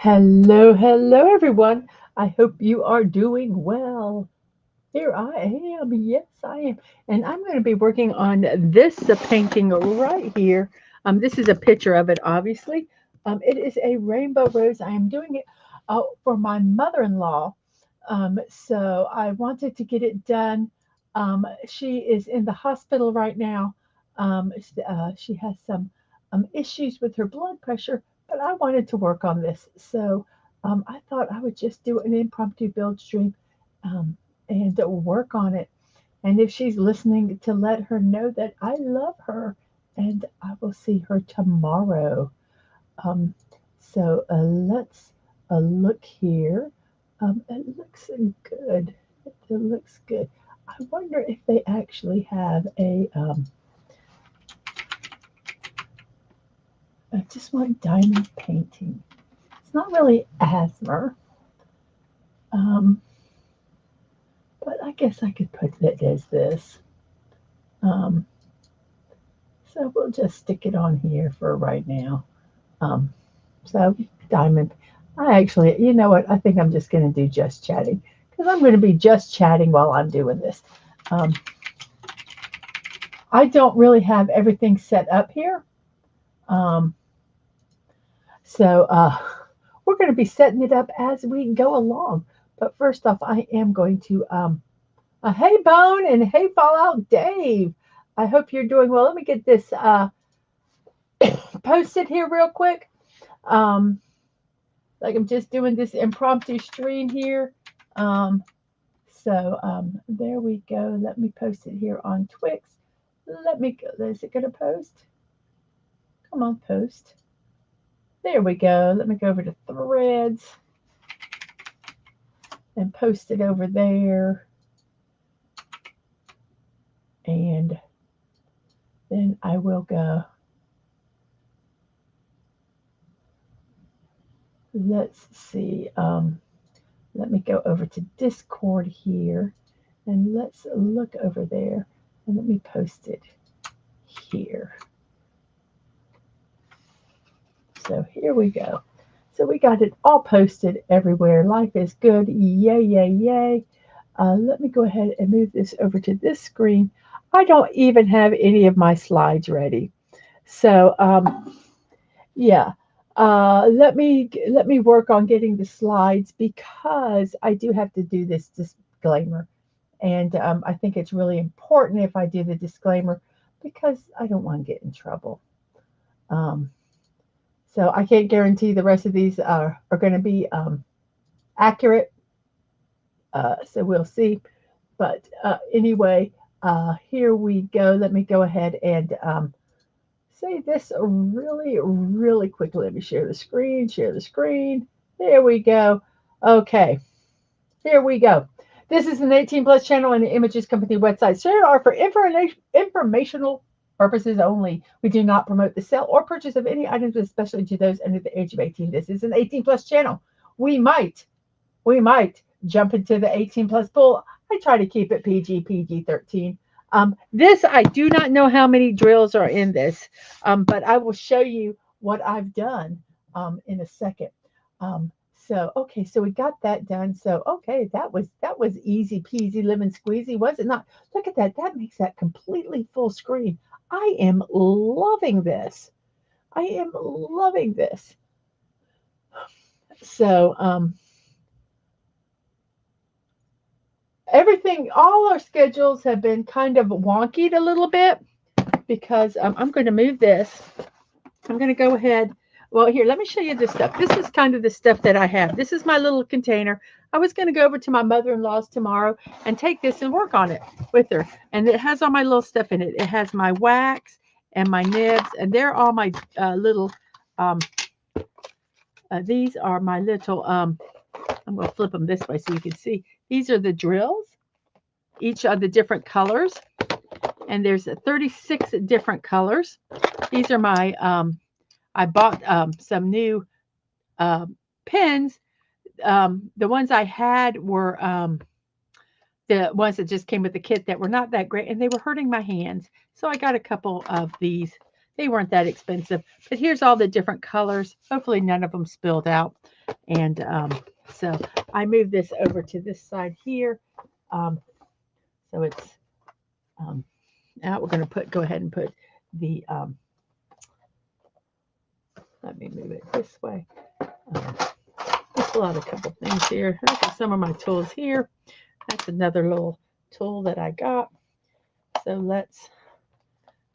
Hello, hello, everyone. I hope you are doing well. Here I am. Yes, I am. And I'm going to be working on this painting right here. This is a picture of it, obviously. It is a rainbow rose. I am doing it for my mother-in-law. So I wanted to get it done. She is in the hospital right now. She has some issues with her blood pressure, but I wanted to work on this. So I thought I would just do an impromptu build stream um, and work on it. And if she's listening, to let her know that I love her and I will see her tomorrow. Um, so let's look here. It looks good. It looks good. I wonder if they actually have I just want diamond painting. It's not really asthma, um, but I guess I could put it as this. Um, so we'll just stick it on here for right now. Um, so diamond. I actually, you know what? I think I'm just going to do just chatting because I'm going to be just chatting while I'm doing this. Um, I don't really have everything set up here. Um, so we're going to be setting it up as we go along. But first off, I am going to, hey Bone and hey Fallout Dave. I hope you're doing well. Let me get this posted here real quick. Um, like I'm just doing this impromptu stream here. Um, so there we go. Let me post it here on Twix. Let me go. Is it going to post? Come on, post. There we go. Let me go over to Threads and post it over there. And then I will go. Let's see. Let me go over to Discord here and let's look over there and let me post it here. So here we go. So we got it all posted everywhere. Life is good. Yay, yay, yay. Let me go ahead and move this over to this screen. I don't even have any of my slides ready. So yeah, let me work on getting the slides because I do have to do this disclaimer, and I think it's really important if I do the disclaimer because I don't want to get in trouble. Um, so I can't guarantee the rest of these are going to be accurate. So we'll see. But anyway, here we go. Let me go ahead and say this really, really quickly. Let me share the screen, share the screen. There we go. Okay, here we go. This is an 18 plus channel and the Images Company website. Shared are for informational purposes only. We do not promote the sale or purchase of any items, especially to those under the age of 18. This is an 18 plus channel. We might jump into the 18 plus pool. I try to keep it PG 13. This, I do not know how many drills are in this, but I will show you what I've done in a second. So okay, so we got that done. So okay, that was easy peasy lemon squeezy, was it not? Look at that. That makes that completely full screen. I am loving this. I am loving this. So everything, all our schedules have been kind of wonkied a little bit because I'm going to move this. I'm going to go ahead. Well, here, let me show you this stuff. This is kind of the stuff that I have. This is my little container. I was going to go over to my mother-in-law's tomorrow and take this and work on it with her. And it has all my little stuff in it. It has my wax and my nibs, and they're all my little, um, these are my little, I'm going to flip them this way so you can see. These are the drills, each of the different colors. And there's 36 different colors. These are my, I bought some new pens. The ones I had were the ones that just came with the kit that were not that great and they were hurting my hands. So I got a couple of these They weren't that expensive. But here's all the different colors. Hopefully none of them spilled out. And so I moved this over to this side here. Um, so it's now we're going to go ahead and put the, let me move it this way. Just pull out a couple things here. Look at some of my tools here. That's another little tool that I got. So let's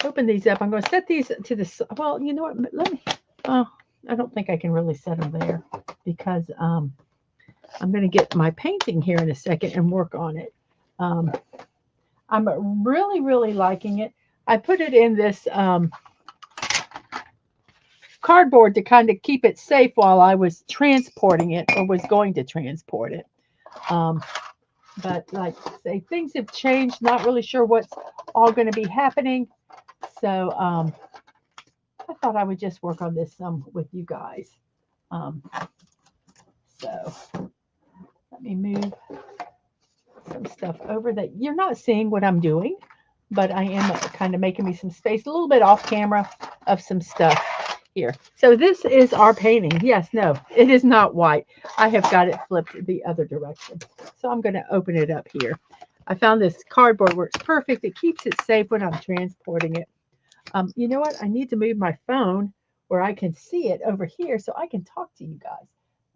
open these up. I'm going to set these to the, well, you know what, let me, oh, I don't think I can really set them there because I'm going to get my painting here in a second and work on it. I'm really, really liking it. I put it in this cardboard to kind of keep it safe while I was transporting it or was going to transport it. But like I say, things have changed. Not really sure what's all going to be happening. So I thought I would just work on this some with you guys. So let me move some stuff over that you're not seeing what I'm doing, but I am kind of making me some space, a little bit off camera of some stuff here. So this is our painting. Yes, no, it is not white. I have got it flipped the other direction. So I'm going to open it up here. I found this cardboard works perfect. It keeps it safe when I'm transporting it. You know what? I need to move my phone where I can see it over here so I can talk to you guys.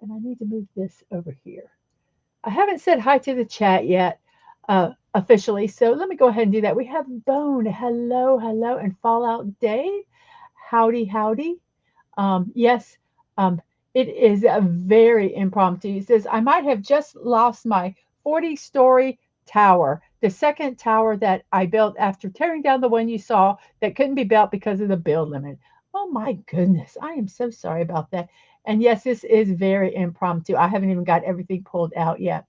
And I need to move this over here. I haven't said hi to the chat yet officially, so let me go ahead and do that. We have Bone. Hello, hello. And Fallout Dave. Howdy, howdy. Yes, it is a very impromptu. He says, I might have just lost my 40-story tower, the second tower that I built after tearing down the one you saw that couldn't be built because of the build limit. Oh my goodness, I am so sorry about that. And yes, this is very impromptu. I haven't even got everything pulled out yet.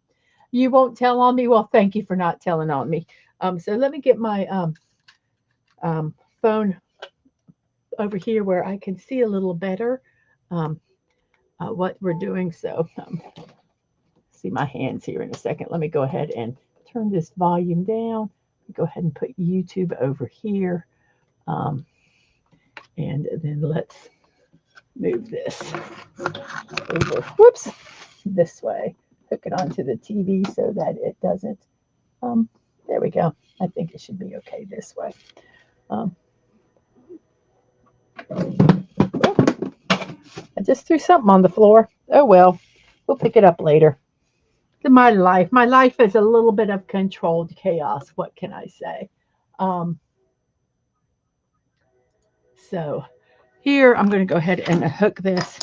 You won't tell on me? Well, thank you for not telling on me. So let me get my phone over here where I can see a little better what we're doing. So see my hands here in a second. Let me go ahead and turn this volume down. Go ahead and put YouTube over here. And then let's move this over, whoops, this way. Hook it onto the TV so that it doesn't, there we go. I think it should be okay this way. I just threw something on the floor. Oh well, we'll pick it up later. My life is a little bit of controlled chaos. What can I say? So here I'm going to go ahead and hook this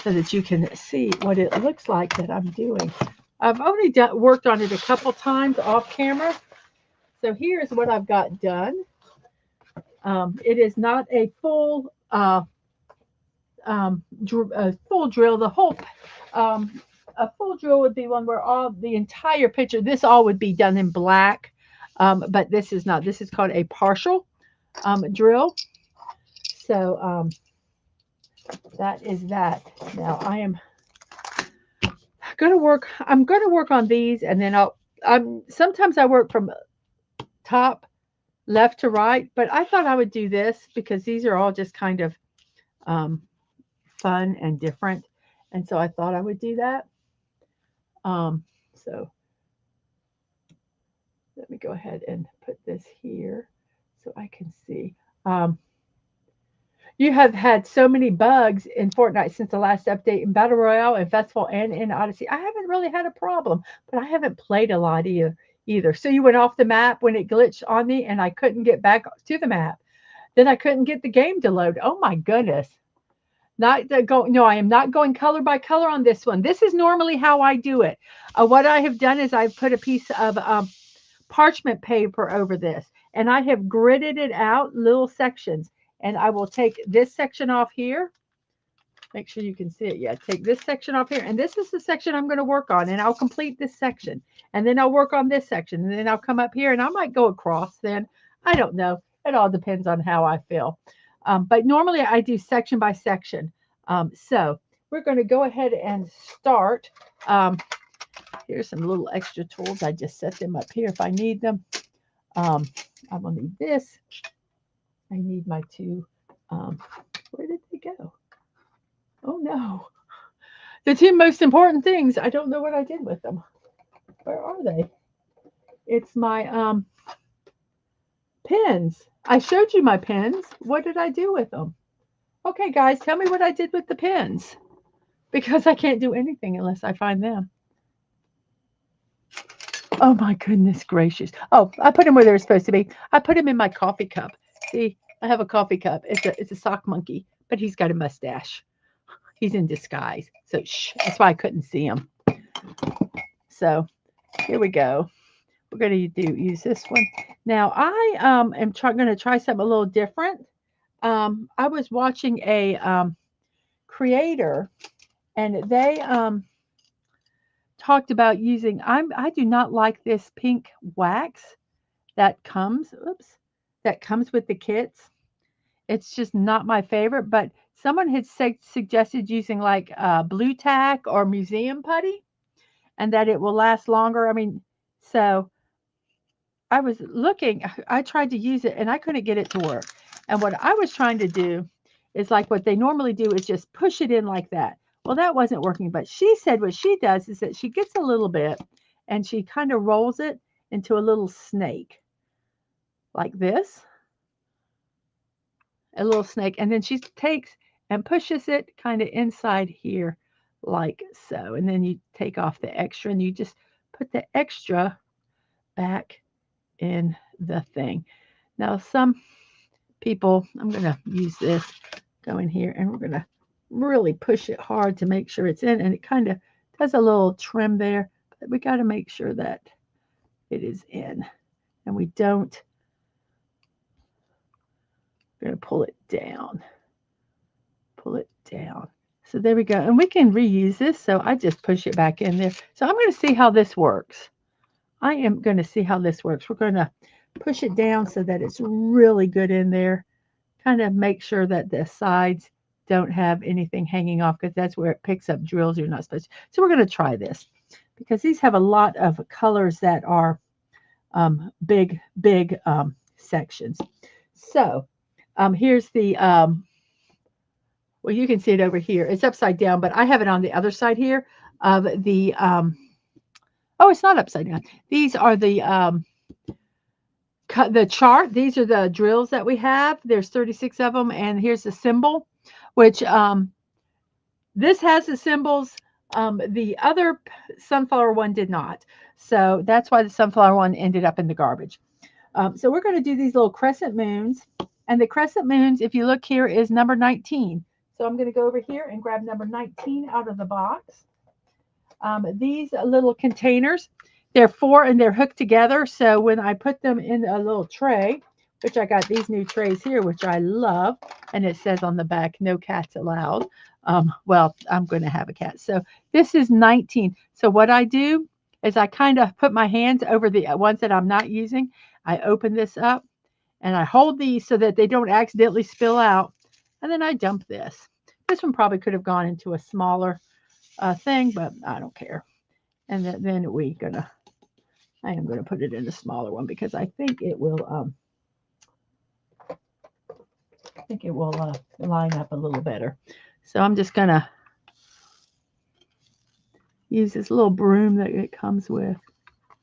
so that you can see what it looks like that I'm doing. I've only worked on it a couple times off camera. So here's what I've got done. It is not a full full drill. The whole a full drill would be one where all the entire picture. This all would be done in black, but this is not. This is called a partial drill. So that is that. Now I am going to work. I'm going to work on these, and then sometimes I work from top left to right, but I thought I would do this because these are all just kind of fun and different, and so I thought I would do that. So let me go ahead and put this here so I can see. You have had so many bugs in Fortnite since the last update in Battle Royale and Festival and in Odyssey. I haven't really had a problem, but I haven't played a lot either. So you went off the map when it glitched on me and I couldn't get back to the map. Then I couldn't get the game to load. Oh my goodness. No, I am not going color by color on this one. This is normally how I do it. What I have done is I've put a piece of parchment paper over this and I have gridded it out little sections. And I will take this section off here. Make sure you can see it. Yeah, take this section off here. And this is the section I'm going to work on. And I'll complete this section. And then I'll work on this section. And then I'll come up here and I might go across then. I don't know. It all depends on how I feel. But normally I do section by section. So we're going to go ahead and start. Here's some little extra tools. I just set them up here if I need them. I will need this. I need my two Where did they go? Oh no. The two most important things. I don't know what I did with them. Where are they? It's my pens. I showed you my pens. What did I do with them? Okay, guys, tell me what I did with the pens. Because I can't do anything unless I find them. Oh my goodness gracious. Oh, I put them where they're supposed to be. I put them in my coffee cup. See, I have a coffee cup. It's a sock monkey, but he's got a mustache. He's in disguise. So shh, that's why I couldn't see him. So here we go. We're going to use this one. Now I am going to try something a little different. I was watching a creator, and they talked about using. I do not like this pink wax that comes. Oops, that comes with the kits. It's just not my favorite. But someone had suggested using like blue tack or museum putty, and that it will last longer. I mean, so I was looking, I tried to use it and I couldn't get it to work. And what I was trying to do is like what they normally do is just push it in like that. Well, that wasn't working, but she said what she does is that she gets a little bit and she kind of rolls it into a little snake like this, a little snake. And then she takes and pushes it kind of inside here like so. And then you take off the extra and you just put the extra back in the thing. Now, some people, I'm going to use this, go in here, and we're going to really push it hard to make sure it's in. And it kind of does a little trim there, but we got to make sure that it is in. And we don't, we're going to pull it down. Pull it down. So there we go. And we can reuse this. So I just push it back in there. So I'm going to see how this works. I am going to see how this works. We're going to push it down so that it's really good in there. Kind of make sure that the sides don't have anything hanging off because that's where it picks up drills you're not supposed to. So we're going to try this because these have a lot of colors that are big sections. So here's the, well, you can see it over here. It's upside down, but I have it on the other side here of the, oh, it's not upside down. These are the chart. These are the drills that we have. There's 36 of them, and here's the symbol, which this has the symbols. The other sunflower one did not. So that's why the sunflower one ended up in the garbage. So we're going to do these little crescent moons. And the crescent moons, if you look here, is number 19. So I'm going to go over here and grab number 19 out of the box. These little containers, they're 4 and they're hooked together. So when I put them in a little tray, which I got these new trays here, which I love, and it says on the back, no cats allowed. Well, I'm going to have a cat. So this is 19. So what I do is I kind of put my hands over the ones that I'm not using. I open this up and I hold these so that they don't accidentally spill out. And then I dump this. This one probably could have gone into a smaller thing, but I don't care. And then I am gonna put it in a smaller one because I think it will line up a little better. So I'm just gonna use this little broom that it comes with.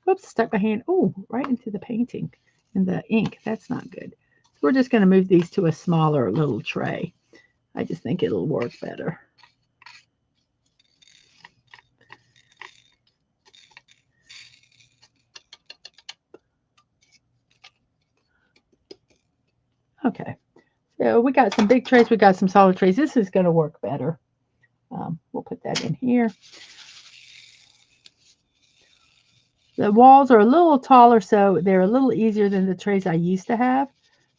Whoops, stuck my hand. Oh, right into the painting and the ink. That's not good. So we're just gonna move these to a smaller little tray. I just think it'll work better. Okay, so we got some big trays, we got some solid trays. This is going to work better. We'll put that in here. The walls are a little taller, so they're a little easier than the trays I used to have.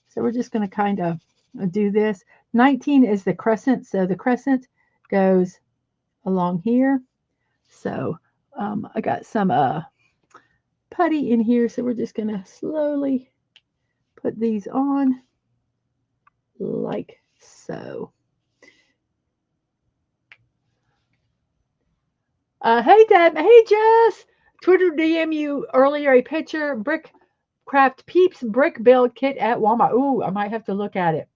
So we're just going to kind of do this. 19 is the crescent, so the crescent goes along here. So I got some putty in here, so we're just going to slowly put these on like so. Hey Deb, hey Jess. Twitter DM you earlier a picture, Brick Craft Peeps brick build kit at Walmart. Ooh, I might have to look at it.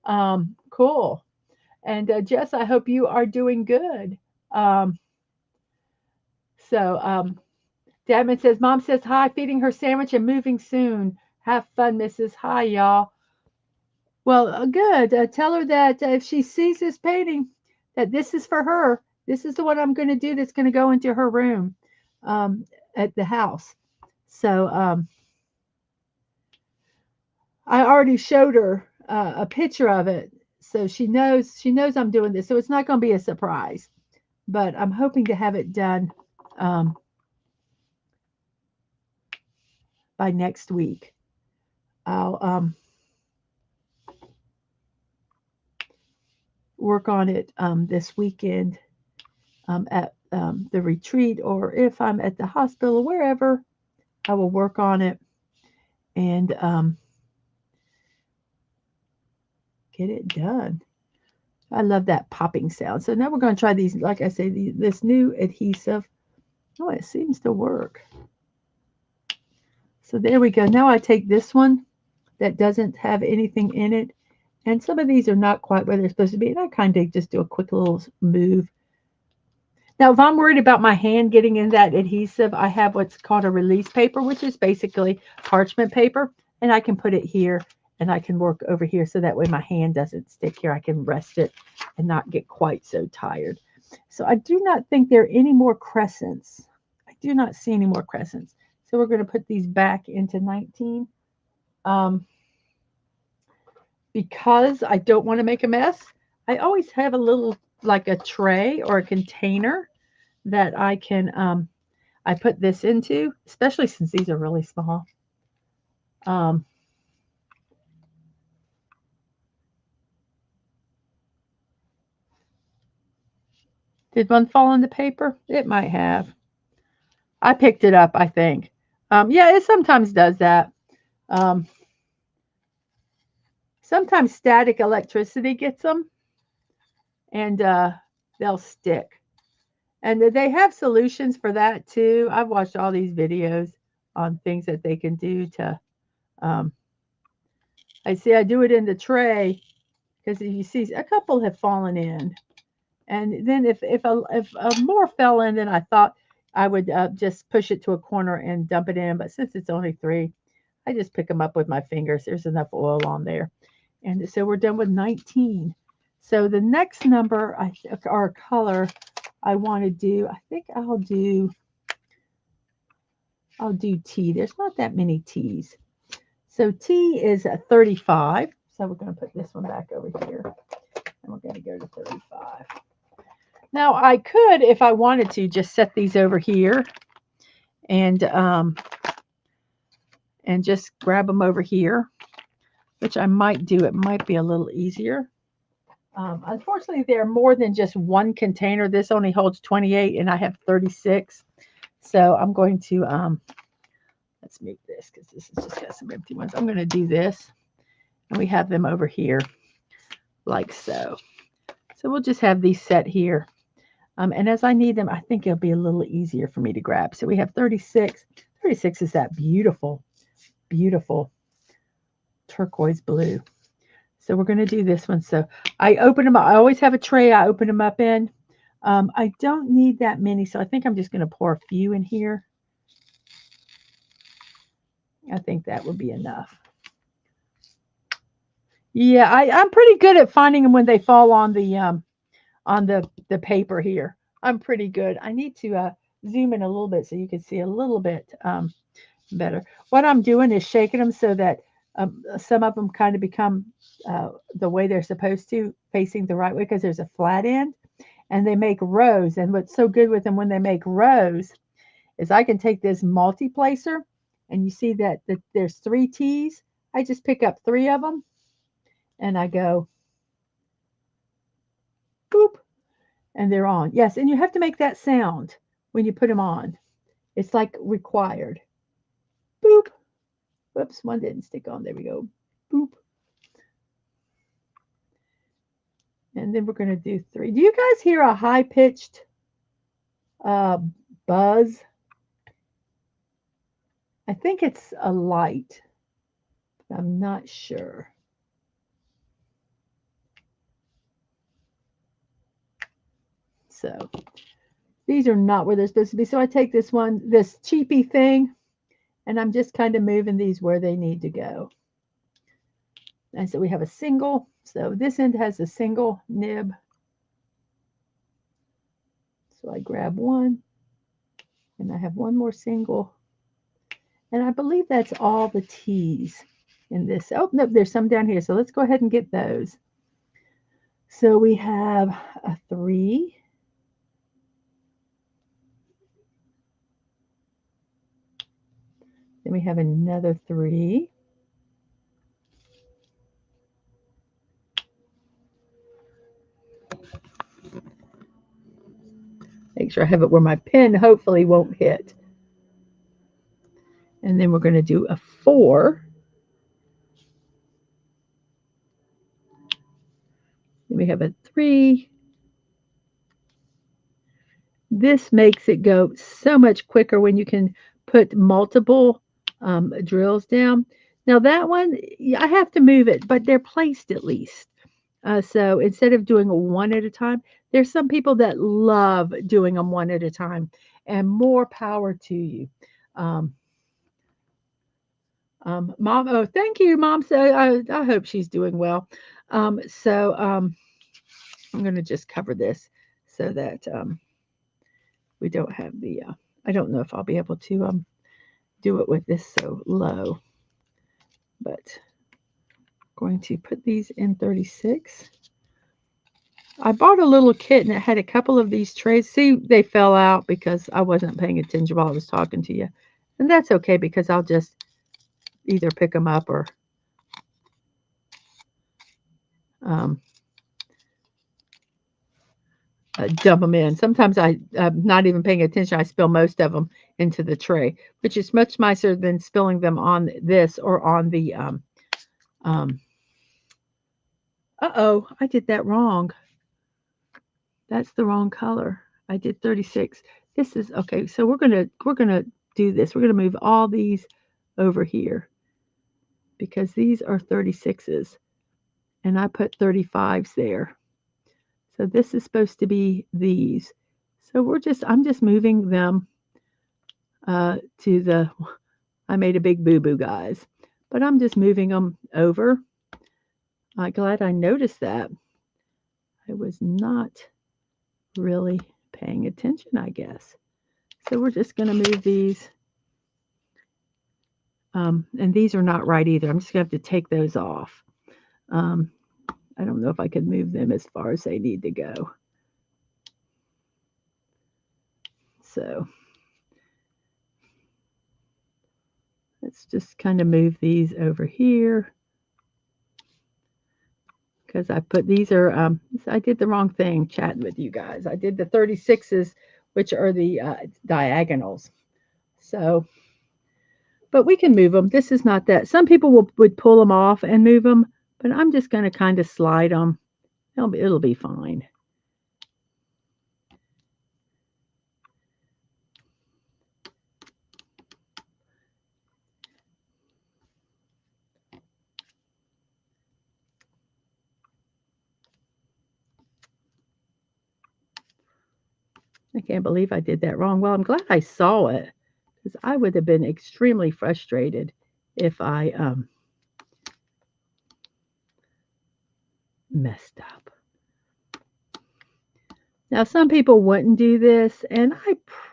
Cool. And Jess, I hope you are doing good. Um, so Dadman says, Mom says hi, feeding her sandwich and moving soon. Have fun, Mrs. Hi, y'all. Well, good. Tell her that if she sees this painting, that this is for her. This is the one I'm going to do that's going to go into her room um, at the house. So I already showed her a picture of it, so she knows I'm doing this. So it's not going to be a surprise, but I'm hoping to have it done um, by next week. I'll work on it this weekend at the retreat, or if I'm at the hospital or wherever, I will work on it and get it done. I love that popping sound. So now we're going to try these, like I say, this new adhesive. Oh, it seems to work. So there we go. Now I take this one that doesn't have anything in it. And some of these are not quite where they're supposed to be. And I kind of just do a quick little move. Now, if I'm worried about my hand getting in that adhesive, I have what's called a release paper, which is basically parchment paper. And I can put it here and I can work over here so that way my hand doesn't stick here. I can rest it and not get quite so tired. So I do not think there are any more crescents. I do not see any more crescents. So we're going to put these back into 19. Um, because I don't want to make a mess, I always have a little, like a tray or a container that I put this into, especially since these are really small. Um, did one fall on the paper? It might have. I picked it up, I think. Yeah, it sometimes does that. Um, Sometimes static electricity gets them, and they'll stick. And they have solutions for that too. I've watched all these videos on things that they can do to. Um, I see. I do it in the tray because you see a couple have fallen in, and then if more fell in than I thought, I would just push it to a corner and dump it in. But since it's only three, I just pick them up with my fingers. There's enough oil on there, and so we're done with 19. So the next number or color I want to do, I think I'll do T. There's not that many T's. So T is a 35. So we're going to put this one back over here. And we're going to go to 35. Now I could, if I wanted to, just set these over here and just grab them over here, which I might do. It might be a little easier. Unfortunately, they're more than just one container. This only holds 28 and I have 36. So I'm going to, let's make this because this has just got some empty ones. I'm going to do this and we have them over here like so. So we'll just have these set here. And as I need them, I think it'll be a little easier for me to grab. So we have 36. 36 is that beautiful, beautiful turquoise blue. So we're going to do this one. So I open them up. I always have a tray I open them up in. I don't need that many, so I think I'm just going to pour a few in here. I think that would be enough. Yeah, I'm pretty good at finding them when they fall on the paper here. I'm pretty good. I need to zoom in a little bit so you can see a little bit better. What I'm doing is shaking them so that some of them kind of become the way they're supposed to, facing the right way, because there's a flat end and they make rows. And what's so good with them when they make rows is I can take this multiplacer and you see that there's three T's. I just pick up three of them and I go boop and they're on. Yes, and you have to make that sound when you put them on. It's like required. Boop. Whoops, one didn't stick on. There we go. Boop. And then we're going to do three. Do you guys hear a high-pitched uh, buzz? I think it's a light. I'm not sure. So these are not where they're supposed to be. So I take this one, this cheapy thing, and I'm just kind of moving these where they need to go. And so we have a single. So this end has a single nib. So I grab one, and I have one more single. And I believe that's all the T's in this. Oh, no, there's some down here. So let's go ahead and get those. So we have a 3. Then we have another 3. Make sure I have it where my pen hopefully won't hit. And then we're going to do a 4. Then we have a 3. This makes it go so much quicker when you can put multiple drills down. Now that one, I have to move it, but they're placed at least. So instead of doing one at a time, there's some people that love doing them one at a time, and more power to you. Um, Mom, oh, thank you, Mom. So I hope she's doing well. I'm going to just cover this so that we don't have the. I don't know if I'll be able to do it with this so low, but I'm going to put these in 36. I bought a little kit and it had a couple of these trays. See, they fell out because I wasn't paying attention while I was talking to you. And that's okay because I'll just either pick them up or um, dump them in. Sometimes I'm not even paying attention. I spill most of them into the tray, which is much nicer than spilling them on this or on the. Um, uh-oh, I did that wrong. That's the wrong color. I did 36. This is okay. So we're gonna do this. We're gonna move all these over here because these are 36s and I put 35s there. So this is supposed to be these. So I'm just moving them to the, I made a big boo-boo, guys, but I'm just moving them over. I'm glad I noticed that. I was not really paying attention, I guess. So we're just going to move these. And these are not right either. I'm just going to have to take those off. I don't know if I could move them as far as they need to go. So let's just kind of move these over here because I put these are, I did the wrong thing chatting with you guys. I did the 36s, which are the diagonals. So, but we can move them. This is not that. Some people would pull them off and move them, but I'm just going to kind of slide them. It'll be fine. I can't believe I did that wrong. Well, I'm glad I saw it because I would have been extremely frustrated if I messed up. Now, some people wouldn't do this, and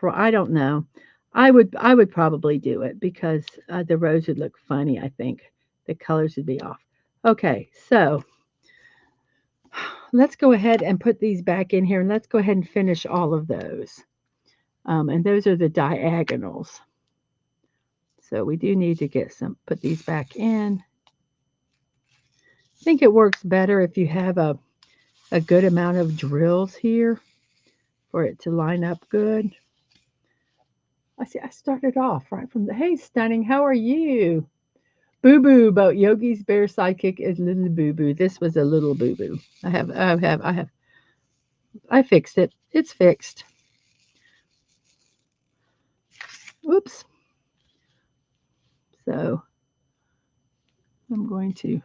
I don't know. I would probably do it because the rose would look funny. I think the colors would be off. Okay, so let's go ahead and put these back in here, and let's go ahead and finish all of those. And those are the diagonals. So we do need to put these back in. I think it works better if you have a good amount of drills here for it to line up good. I see I started off right from the, hey, Stunning, how are you? Boo Boo about Yogi's bear sidekick is little Boo Boo. This was a little Boo Boo. I fixed it. It's fixed. Whoops. So I'm going to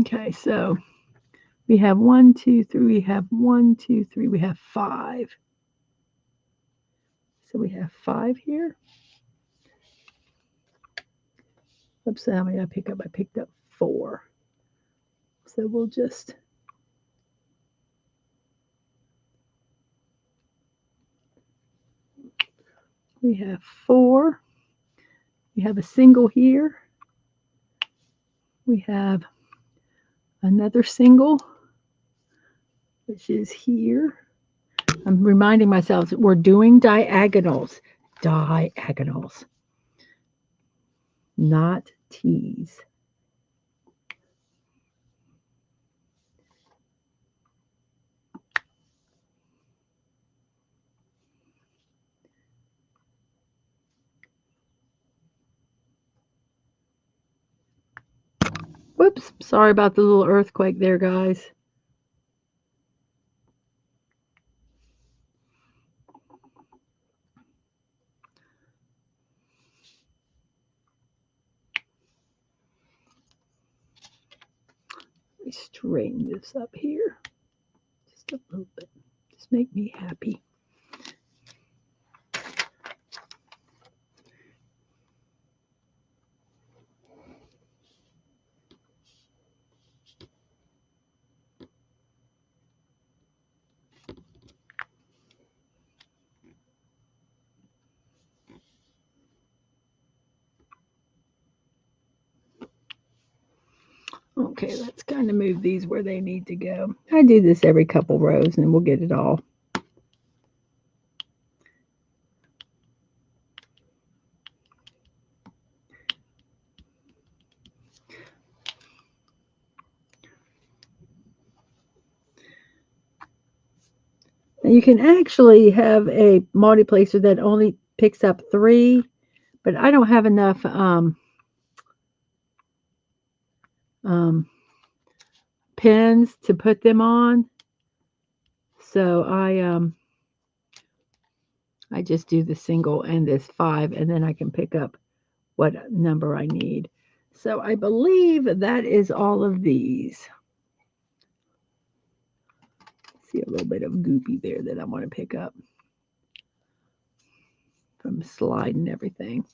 Okay, so we have 1, 2, 3. We have 1, 2, 3. We have 5. So we have 5 here. Oops, how many did I pick up? I picked up 4. So we'll just we have 4. We have a single here. We have another single, which is here. I'm reminding myself that we're doing diagonals. Diagonals, not T's. Whoops, sorry about the little earthquake there, guys. Let me straighten this up here just a little bit. Just make me happy. Okay, let's kind of move these where they need to go. I do this every couple rows and we'll get it all. Now you can actually have a multiplacer that only picks up 3, but I don't have enough pins to put them on. So I just do the single and this 5, and then I can pick up what number I need. So I believe that is all of these. See a little bit of goopy there that I want to pick up from slide and everything.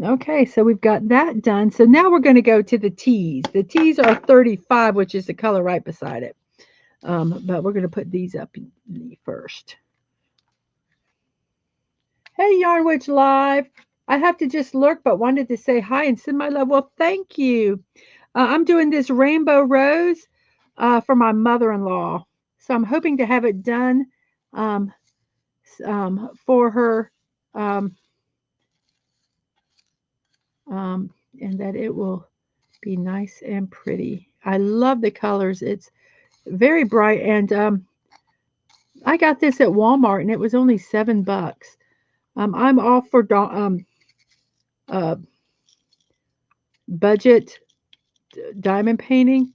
Okay, so we've got that done. So now we're going to go to the T's. The T's are 35, which is the color right beside it. But we're going to put these up first. Hey, Yarn Witch Live. I have to just lurk, but wanted to say hi and send my love. Well, thank you. I'm doing this rainbow rose for my mother-in-law. So I'm hoping to have it done for her and that it will be nice and pretty. I love the colors. It's very bright, and I got this at Walmart, and it was only $7. I'm all for budget diamond painting,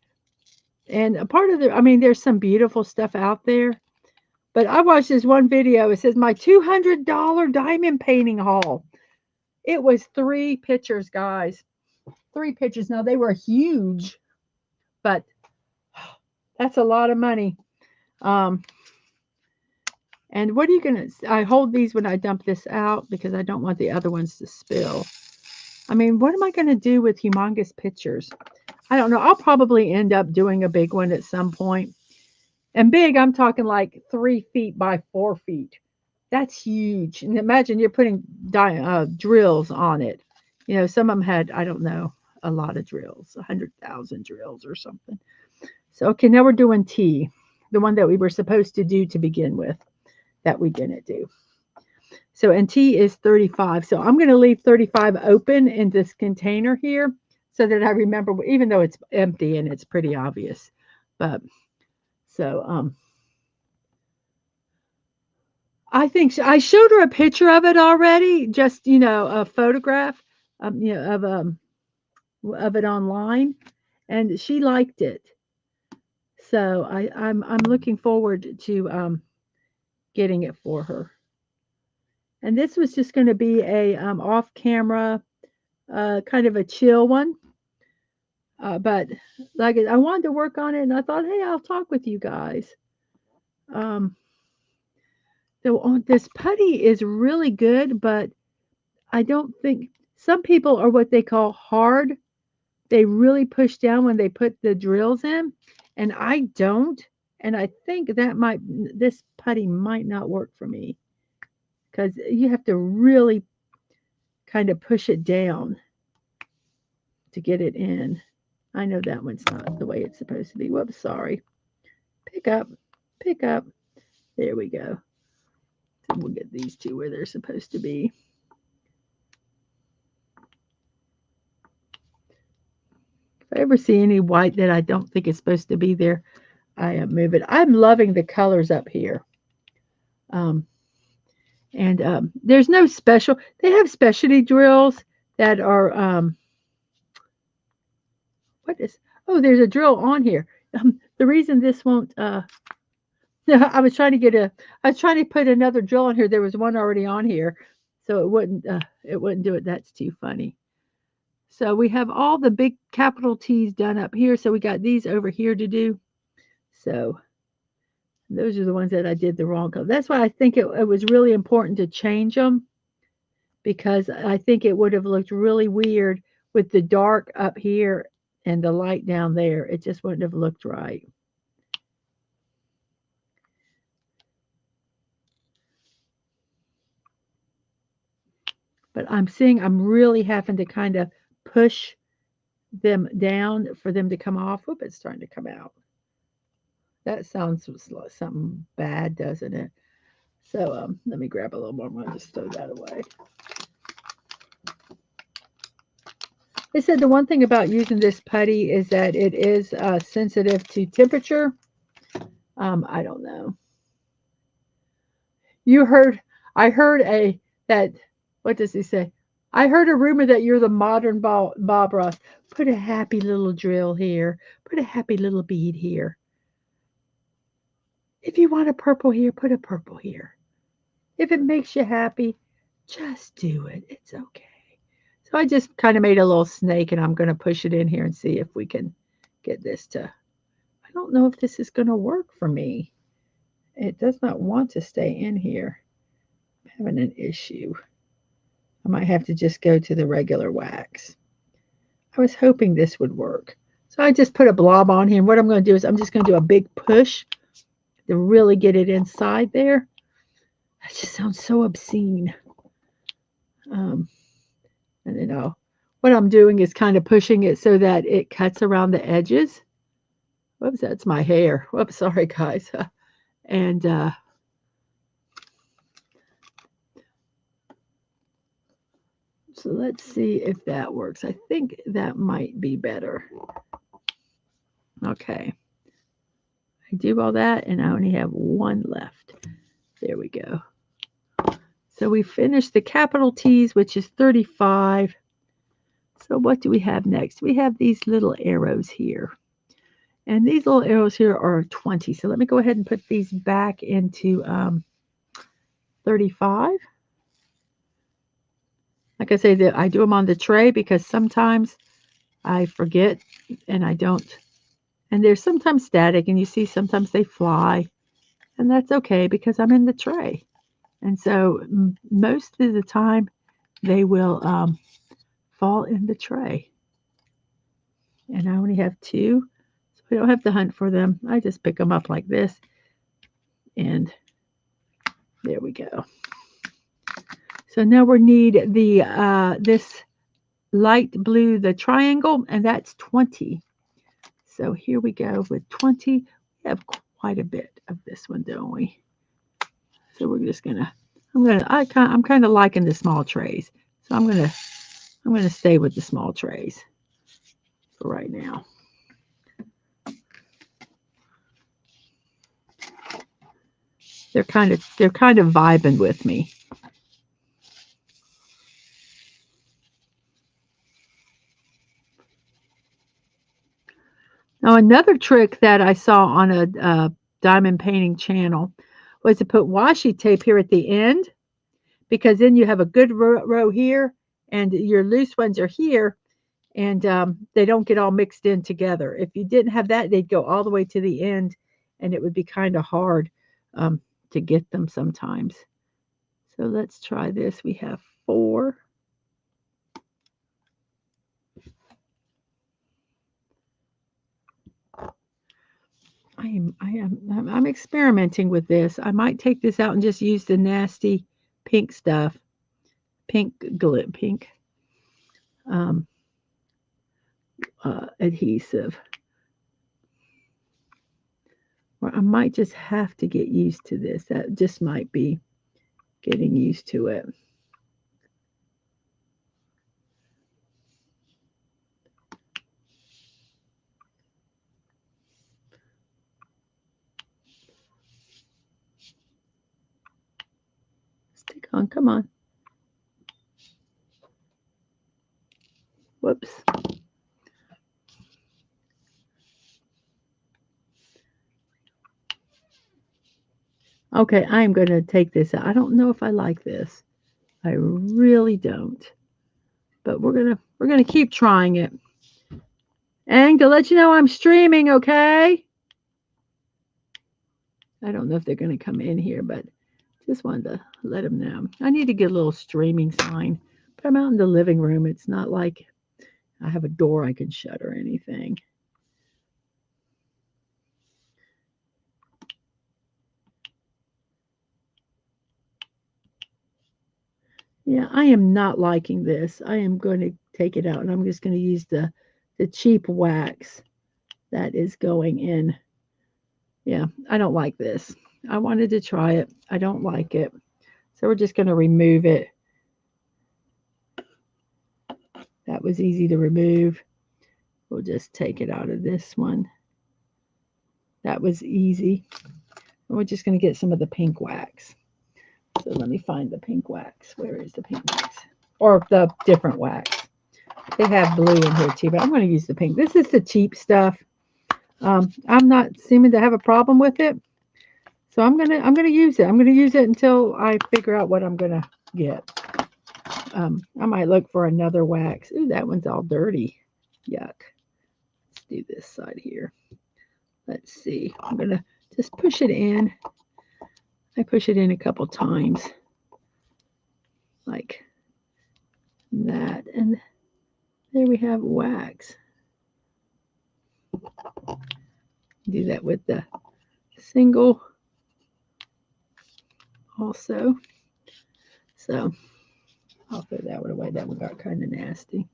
and a part of the, I mean, there's some beautiful stuff out there, but I watched this one video. It says my $200 diamond painting haul. It was 3 pictures, guys. 3 pictures. Now they were huge, but that's a lot of money. And what are you going to, I hold these when I dump this out because I don't want the other ones to spill. I mean, what am I going to do with humongous pictures? I don't know. I'll probably end up doing a big one at some point. And big, I'm talking like 3 feet by 4 feet. That's huge. And imagine you're putting drills on it. You know, some of them had, I don't know, a lot of drills, 100,000 drills or something. So, okay, now we're doing T, the one that we were supposed to do to begin with, that we didn't do. So, and T is 35. So I'm going to leave 35 open in this container here so that I remember, even though it's empty and it's pretty obvious. But so, I think I showed her a picture of it already, just, you know, a photograph, you know, of it online, and she liked it. So I'm looking forward to getting it for her. And this was just going to be a off camera, kind of a chill one. But like I wanted to work on it, and I thought, hey, I'll talk with you guys. Um, this putty is really good, but I don't think some people are what they call hard. They really push down when they put the drills in, and I don't. And I think this putty might not work for me because you have to really kind of push it down to get it in. I know that one's not the way it's supposed to be. Whoops, sorry. Pick up, pick up. There we go. So we'll get these two where they're supposed to be. If I ever see any white that I don't think is supposed to be there, I move it. I'm loving the colors up here. Um, and there's no special. They have specialty drills that are what is? Oh, there's a drill on here. The reason this won't. I was trying to get a. I was trying to put another drill on here. There was one already on here, so it wouldn't. It wouldn't do it. That's too funny. So we have all the big capital T's done up here. So we got these over here to do. So those are the ones that I did the wrong color. That's why I think it was really important to change them because I think it would have looked really weird with the dark up here and the light down there. It just wouldn't have looked right. But I'm seeing I'm really having to kind of push them down for them to come off. Whoop, it's starting to come out. That sounds like something bad, doesn't it? So let me grab a little more. I'm going to just throw that away. They said the one thing about using this putty is that it is sensitive to temperature. I don't know. You heard, I heard that, what does he say? I heard a rumor that you're the modern Bob Ross. Put a happy little drill here. Put a happy little bead here. If you want a purple here, put a purple here. If it makes you happy, just do it. It's okay. So I just kind of made a little snake and I'm going to push it in here and see if we can get this to, I don't know if this is going to work for me. It does not want to stay in here. I'm having an issue. I might have to just go to the regular wax. I was hoping this would work. So I just put a blob on here. And what I'm going to do is I'm just going to do a big push to really get it inside there. That just sounds so obscene. And then what I'm doing is kind of pushing it so that it cuts around the edges. Whoops, that's my hair. Whoops, sorry guys. And so let's see if that works. I think that might be better. Okay. I do all that and I only have one left. There we go. So we finished the capital T's, which is 35. So what do we have next? We have these little arrows here. And these little arrows here are 20. So let me go ahead and put these back into 35. Like I say, I do them on the tray because sometimes I forget and I don't. And they're sometimes static and you see sometimes they fly. And that's okay because I'm in the tray. And so most of the time they will fall in the tray. And I only have 2. So I don't have to hunt for them. I just pick them up like this. And there we go. So now we need the this light blue, the triangle, and that's 20. So here we go with 20. We have quite a bit of this one, don't we? So we're just gonna. I'm kind of liking the small trays. So I'm gonna stay with the small trays for right now. They're kind of vibing with me. Now, another trick that I saw on a diamond painting channel was to put washi tape here at the end because then you have a good row here and your loose ones are here and they don't get all mixed in together. If you didn't have that, they'd go all the way to the end, and it would be kind of hard um, to get them sometimes. So let's try this. We have 4. I'm experimenting with this. I might take this out and just use the nasty pink stuff, pink um, adhesive. Or I might just have to get used to this. That just might be getting used to it. Stick on, come on. Whoops. Okay, I'm going to take this out. I don't know if I like this. I really don't. But we're gonna keep trying it. And to let you know I'm streaming, okay? I don't know if they're gonna come in here, but just wanted to let them know. I need to get a little streaming sign. But I'm out in the living room. It's not like I have a door I can shut or anything. Yeah, I am not liking this. I am going to take it out and I'm just going to use the cheap wax that is going in. Yeah, I don't like this. I wanted to try it. I don't like it. So we're just going to remove it. That was easy to remove. We'll just take it out of this one. That was easy. And we're just going to get some of the pink wax. So let me find the pink wax. Where is the pink wax? Or the different wax. They have blue in here too, but I'm going to use the pink. This is the cheap stuff. I'm not seeming to have a problem with it. So I'm gonna use it. I'm gonna use it until I figure out what I'm gonna get. I might look for another wax. Ooh, that one's all dirty. Yuck. Let's do this side here. Let's see. I'm gonna just push it in. I push it in a couple times, like that, and there we have wax. Do that with the single also. So I'll throw that one away. That one got kind of nasty.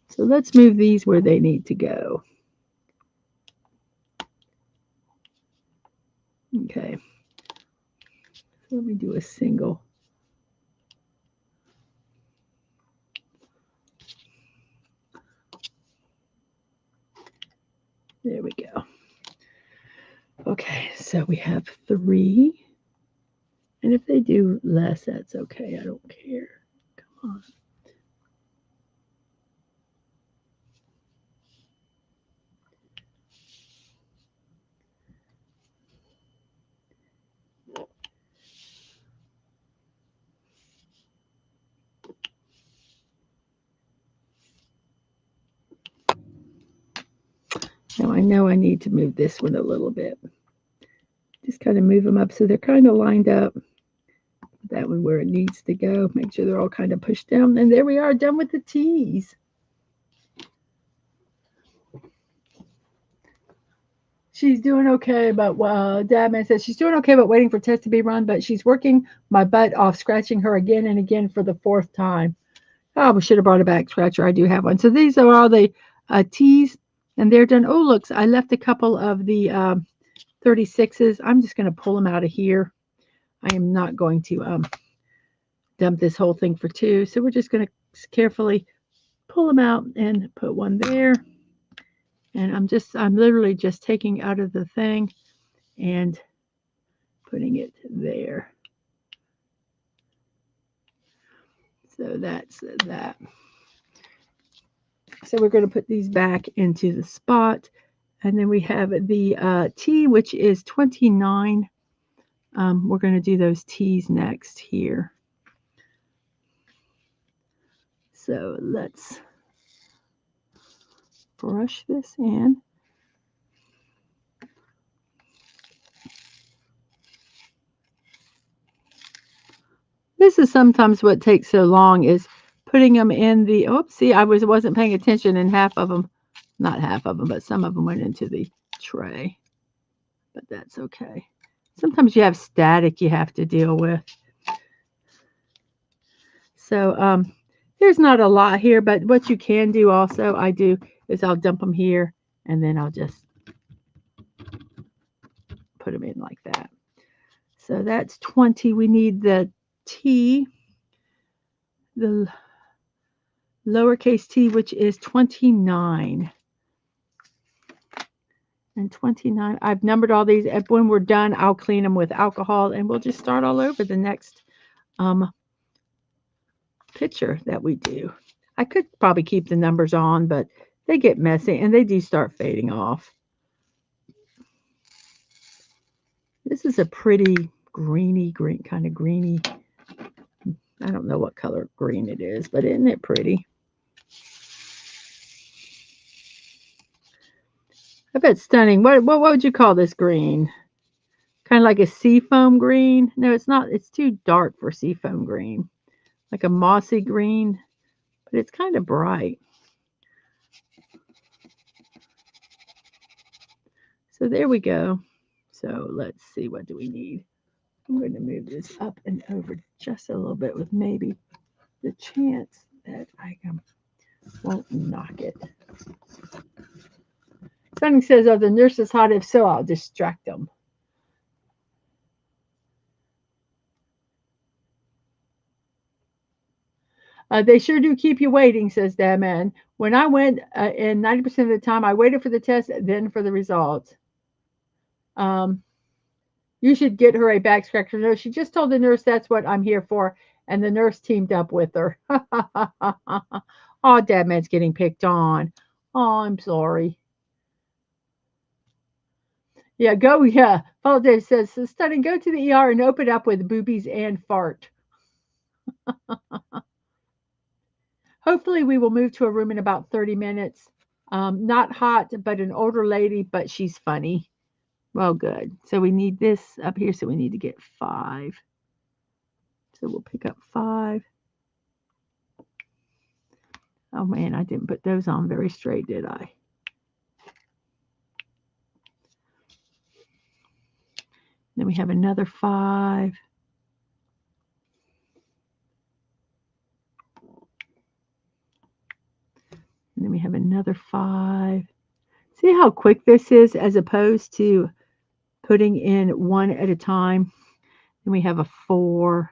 So let's move these where they need to go. Okay. So let me do a single. There we go. Okay, so we have 3. And if they do less, that's okay. I don't care. Come on. Now I know I need to move this one a little bit. Just kind of move them up so they're kind of lined up. That one where it needs to go. Make sure they're all kind of pushed down. And there we are, done with the tees. She's doing okay, but Dadman says she's doing okay, but waiting for tests to be run. But she's working my butt off, scratching her again and again for the 4th time. Oh, we should have brought a back scratcher. I do have one. So these are all the tees, and they're done. Oh, looks, I left a couple of the 36s. I'm just going to pull them out of here. I am not going to dump this whole thing for 2. So we're just going to carefully pull them out and put one there. And I'm literally just taking out of the thing and putting it there. So that's that. So we're going to put these back into the spot. And then we have the T, which is 29. We're going to do those T's next here. So let's brush this in. This is sometimes what takes so long is putting them in the, oops, see, I wasn't paying attention and half of them, not half of them, but some of them went into the tray. But that's okay. Sometimes you have static you have to deal with. So there's not a lot here, but what you can do also, I do, is I'll dump them here and then I'll just put them in like that. So that's 20. We need the T, the lowercase t, which is 29. And 29, I've numbered all these. When we're done, I'll clean them with alcohol and we'll just start all over the next picture that we do. I could probably keep the numbers on, but they get messy and they do start fading off. This is a pretty greeny green, kind of greeny. I don't know what color green it is, but isn't it pretty? I bet stunning. What would you call this green? Kind of like a seafoam green? No, it's not. It's too dark for seafoam green. Like a mossy green, but it's kind of bright. So there we go. So let's see, what do we need? I'm going to move this up and over just a little bit with maybe the chance that I won't knock it. Something says, "Oh, the nurse is hot. If so, I'll distract them." They sure do keep you waiting, says that man. When I went, and 90% of the time, I waited for the test, then for the results. You should get her a back scratcher. No, she just told the nurse that's what I'm here for, and the nurse teamed up with her. Oh, Dad man's getting picked on. Oh, I'm sorry. Yeah, go, yeah. Follow Dave says, so stunning, go to the ER and open up with boobies and fart. Hopefully we will move to a room in about 30 minutes. Not hot, but an older lady, but she's funny. Well, good. So we need this up here, so we need to get 5. So we'll pick up 5. Oh man, I didn't put those on very straight, did I? Then we have another 5. And then we have another 5. See how quick this is as opposed to putting in one at a time. Then we have a 4.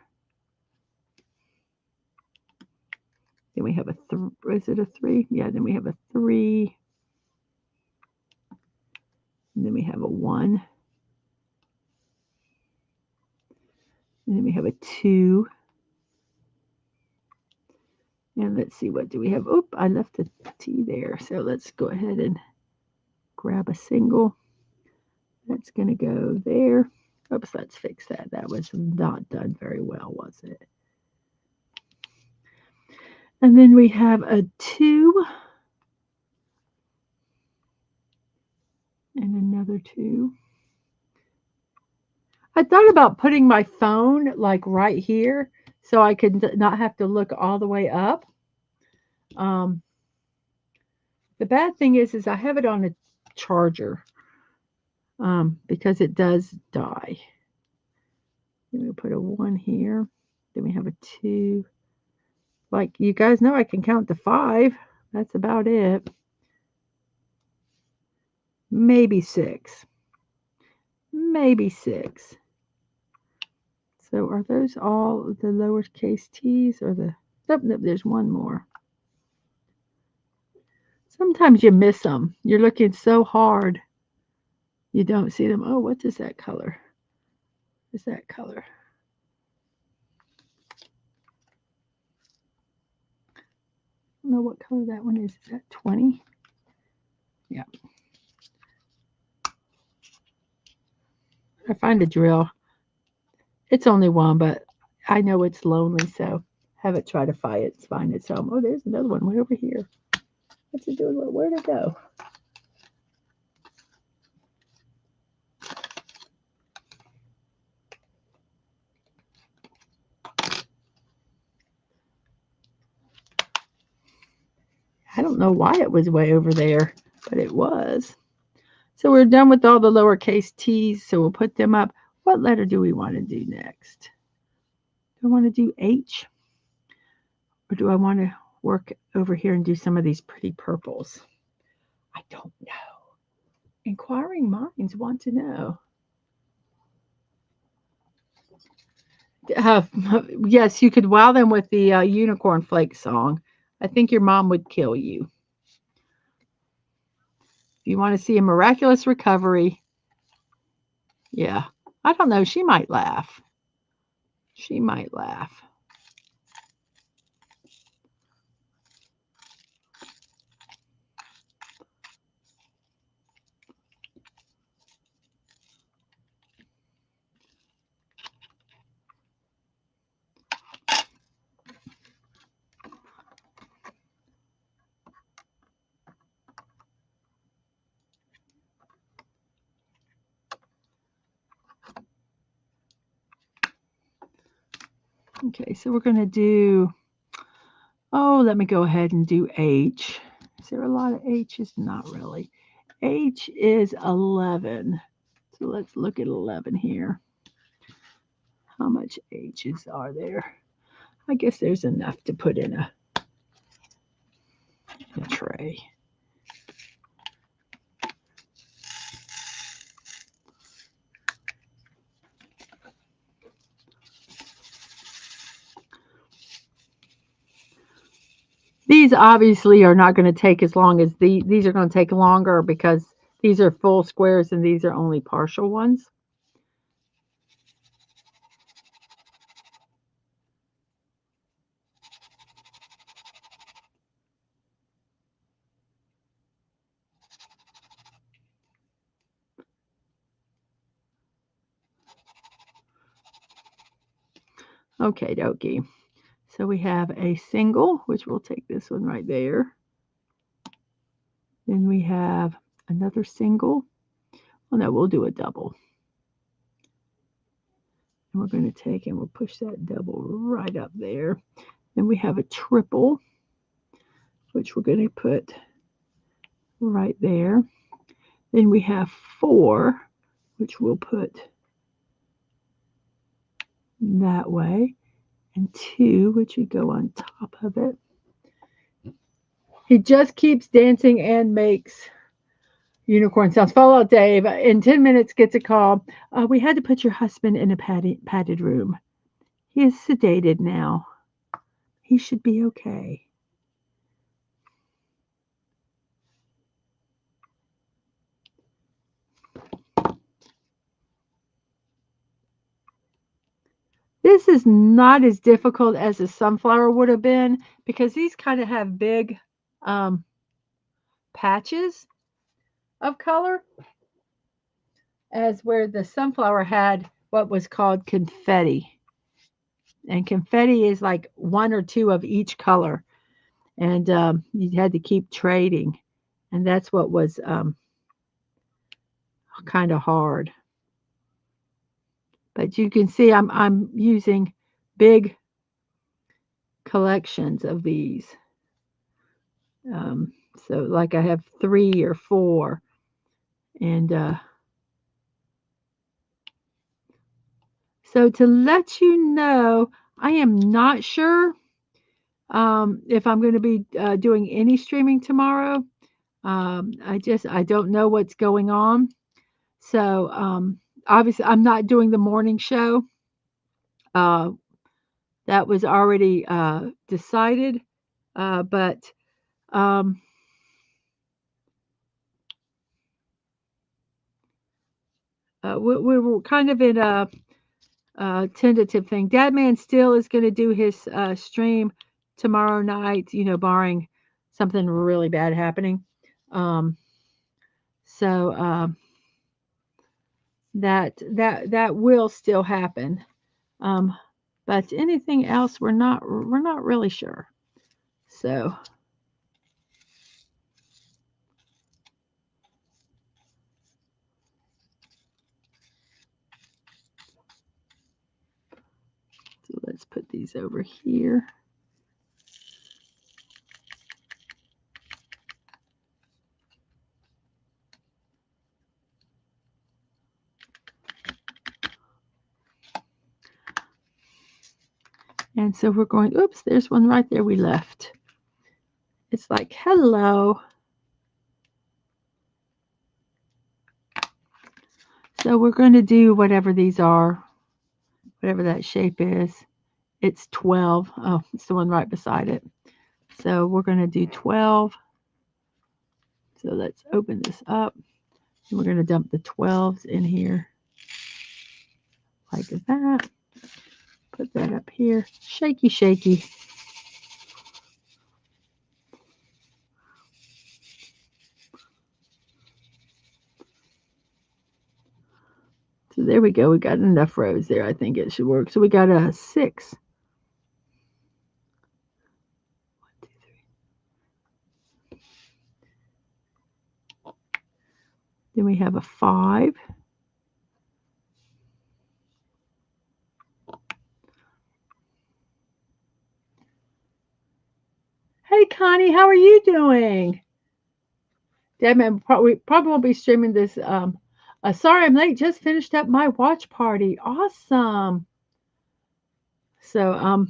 Then we have a 3. Is it a 3? Yeah, then we have a 3. And then we have a 1. And then we have a 2. And let's see, what do we have? Oop, I left the T there. So let's go ahead and grab a single. That's going to go there. Oops, let's fix that. That was not done very well, was it? And then we have a 2. And another 2. I thought about putting my phone like right here so I could not have to look all the way up. The bad thing is I have it on a charger because it does die. Then we put a 1 here. Then we have a 2. Like you guys know, I can count to 5. That's about it. Maybe 6. Maybe 6. So are those all the lowercase t's or the... Nope, nope, there's one more. Sometimes you miss them. You're looking so hard. You don't see them. Oh, what is that color? What is that color? I don't know what color that one is. Is that 20? Yeah. I find a drill. It's only one, but I know it's lonely, so have it try to find its home. Oh, there's another one way over here. What's it doing? Where'd it go? I don't know why it was way over there, but it was. So we're done with all the lowercase t's, so we'll put them up. What letter do we want to do next? Do I want to do H? Or do I want to work over here and do some of these pretty purples? I don't know. Inquiring minds want to know. Uh, yes, you could wow them with the Unicorn Flake song. I think your mom would kill you. If you want to see a miraculous recovery, yeah. I don't know. She might laugh. She might laugh. Okay, so we're going to do, oh, let me go ahead and do H. Is there a lot of H's? Not really. H is 11. So let's look at 11 here. How much H's are there? I guess there's enough to put in a tray. These obviously are not going to take as long as these are going to take longer because these are full squares and these are only partial ones. Okay, dokie. So we have a single, which we'll take this one right there. Then we have another single. Well, no, we'll do a double. And we're going to take and we'll push that double right up there. Then we have a triple, which we're going to put right there. Then we have 4, which we'll put that way. And 2, which would go on top of it. He just keeps dancing and makes unicorn sounds. Fallout Dave, in 10 minutes, gets a call. We had to put your husband in a padded room. He is sedated now. He should be okay. This is not as difficult as a sunflower would have been because these kind of have big patches of color, as where the sunflower had what was called confetti. And confetti is like 1 or 2 of each color. And you had to keep trading. And that's what was kind of hard. But you can see I'm using big collections of these. So like I have 3 or 4. And so to let you know, I am not sure if I'm going to be doing any streaming tomorrow. I don't know what's going on. So obviously I'm not doing the morning show. That was already decided. But we were kind of in a tentative thing. Dadman still is going to do his stream tomorrow night, barring something really bad happening. So that will still happen. But anything else, we're not really sure. So put these over here. And so we're going, oops, there's one right there we left. It's like, hello. So we're going to do whatever these are, whatever that shape is. It's 12. Oh, it's the one right beside it. So we're going to do 12. So let's open this up. And we're going to dump the 12s in here like that. Put that up here. Shaky, shaky. So there we go. We got enough rows there. I think it should work. So we got a 6. 1, 2, 3. Then we have a 5. Hey, Connie, how are you doing? Damn, probably won't be streaming this. Sorry I'm late. Just finished up my watch party. Awesome. So,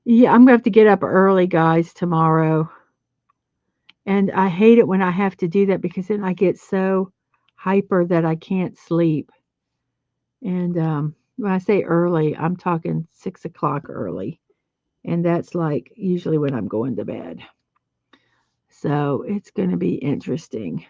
yeah, I'm gonna have to get up early, guys, tomorrow. And I hate it when I have to do that because then I get so hyper that I can't sleep. And when I say early, I'm talking 6 o'clock early. And that's like usually when I'm going to bed. So it's going to be interesting.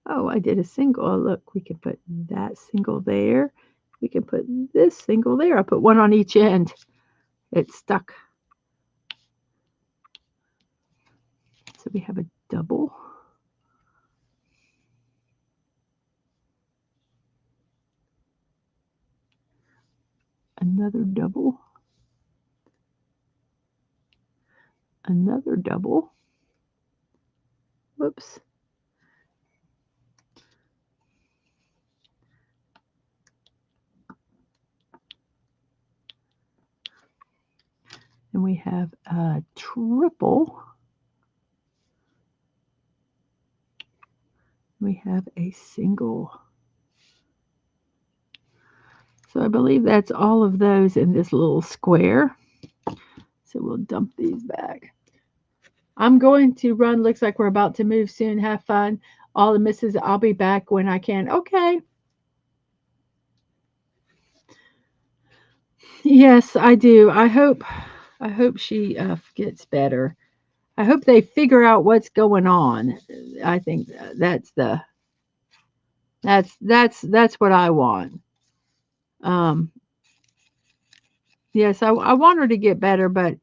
Oh, I did a single. Oh, look, we can put that single there. We can put this single there. I put one on each end. It's stuck. So we have a double. Another double. Another double. Whoops. And we have a triple. We have a single. So I believe that's all of those in this little square. So we'll dump these back. I'm going to run. Looks like we're about to move soon. Have fun. All the misses, I'll be back when I can. Okay. Yes, I do. I hope she gets better. I hope they figure out what's going on. I think that's what I want. Um, yes, I want her to get better, but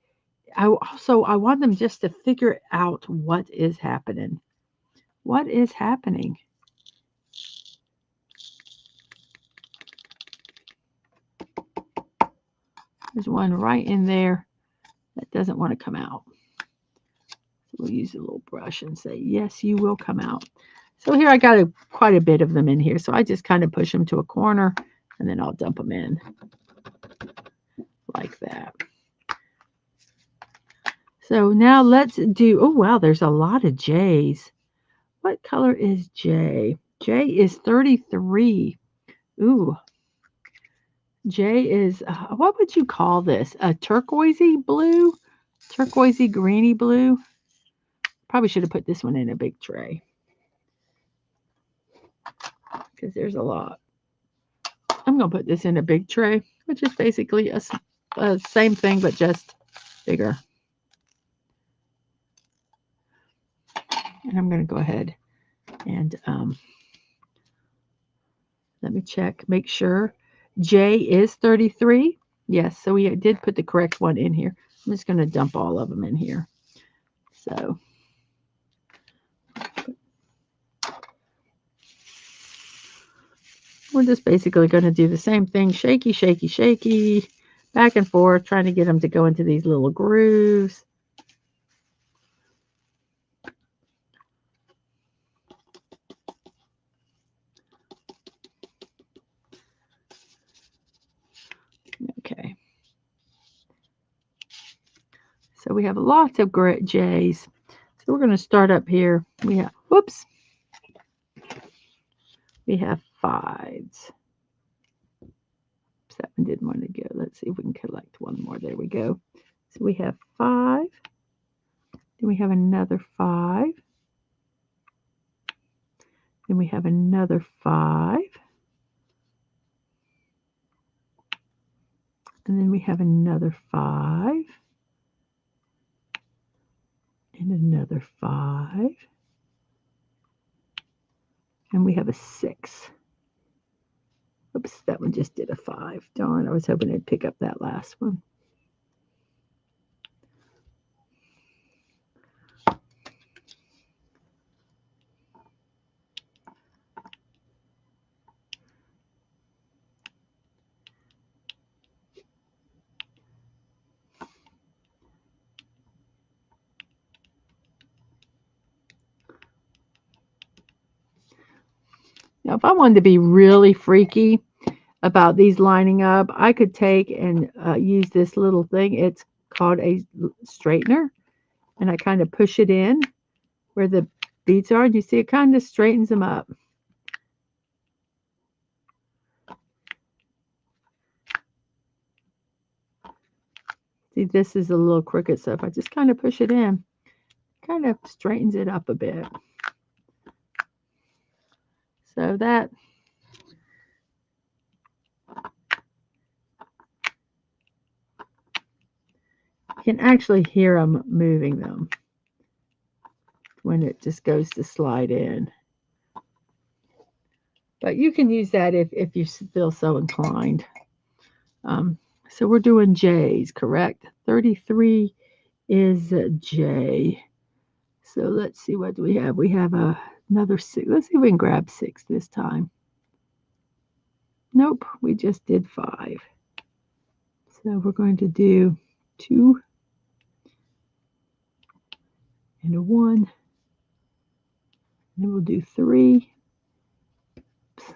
I want them just to figure out what is happening. What is happening? There's one right in there that doesn't want to come out. So we'll use a little brush and say, yes, you will come out. So here I got quite a bit of them in here. So I just kind of push them to a corner and then I'll dump them in like that. So now let's do, oh wow, there's a lot of J's. What color is J? J is 33. Ooh. J is, what would you call this? A turquoisey blue? Turquoisey greeny blue? Probably should have put this one in a big tray. Because there's a lot. I'm going to put this in a big tray, which is basically a same thing, but just bigger. And I'm going to go ahead and let me check, make sure. J is 33. Yes, so we did put the correct one in here. I'm just going to dump all of them in here. So we're just basically going to do the same thing. Shaky, shaky, shaky. back and forth, trying to get them to go into these little grooves. Okay. So we have lots of J's. So we're going to start up here. We have, whoops, we have 5s. 7 didn't want to go. Let's see if we can collect one more. There we go. So we have 5. Then we have another 5. Then we have another 5. And then we have another 5. And another 5. And we have a 6. Oops, that one just did a 5. Darn, I was hoping it'd pick up that last one. Now, if I wanted to be really freaky about these lining up, I could take and use this little thing. It's called a straightener. And I kind of push it in where the beads are. And you see it kind of straightens them up. See, this is a little crooked, so if I just kind of push it in, kind of straightens it up a bit. So that you can actually hear them moving them when it just goes to slide in. But you can use that if you feel so inclined. So we're doing J's, correct? 33 is J. So let's see, what do we have? We have another 6. Let's see if we can grab 6 this time. Nope, we just did 5. So we're going to do 2 and a 1. And then we'll do 3. Oops.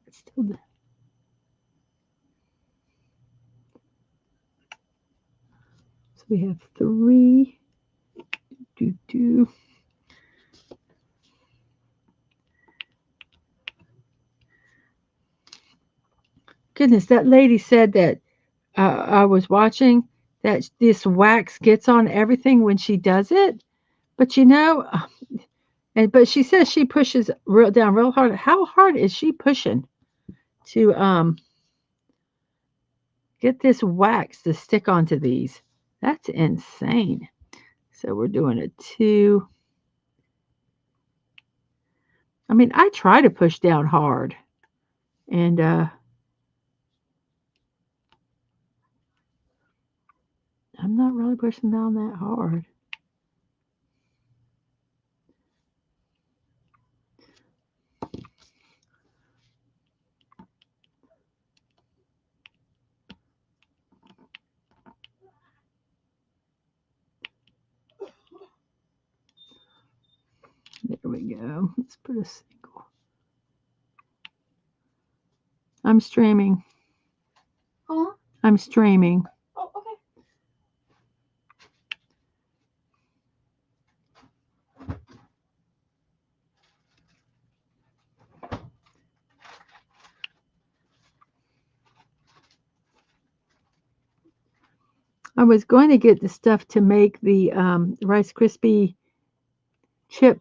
It's still the, so we have 3. Do. Goodness, that lady said that I was watching that this wax gets on everything when she does it. But but she says she pushes down real hard. How hard is she pushing to get this wax to stick onto these? That's insane. So we're doing a 2. I mean, I try to push down hard, and I'm not really pushing down that hard. There we go. Let's put a single. I'm streaming. Huh? I'm streaming. Oh, okay. I was going to get the stuff to make the Rice Krispie chip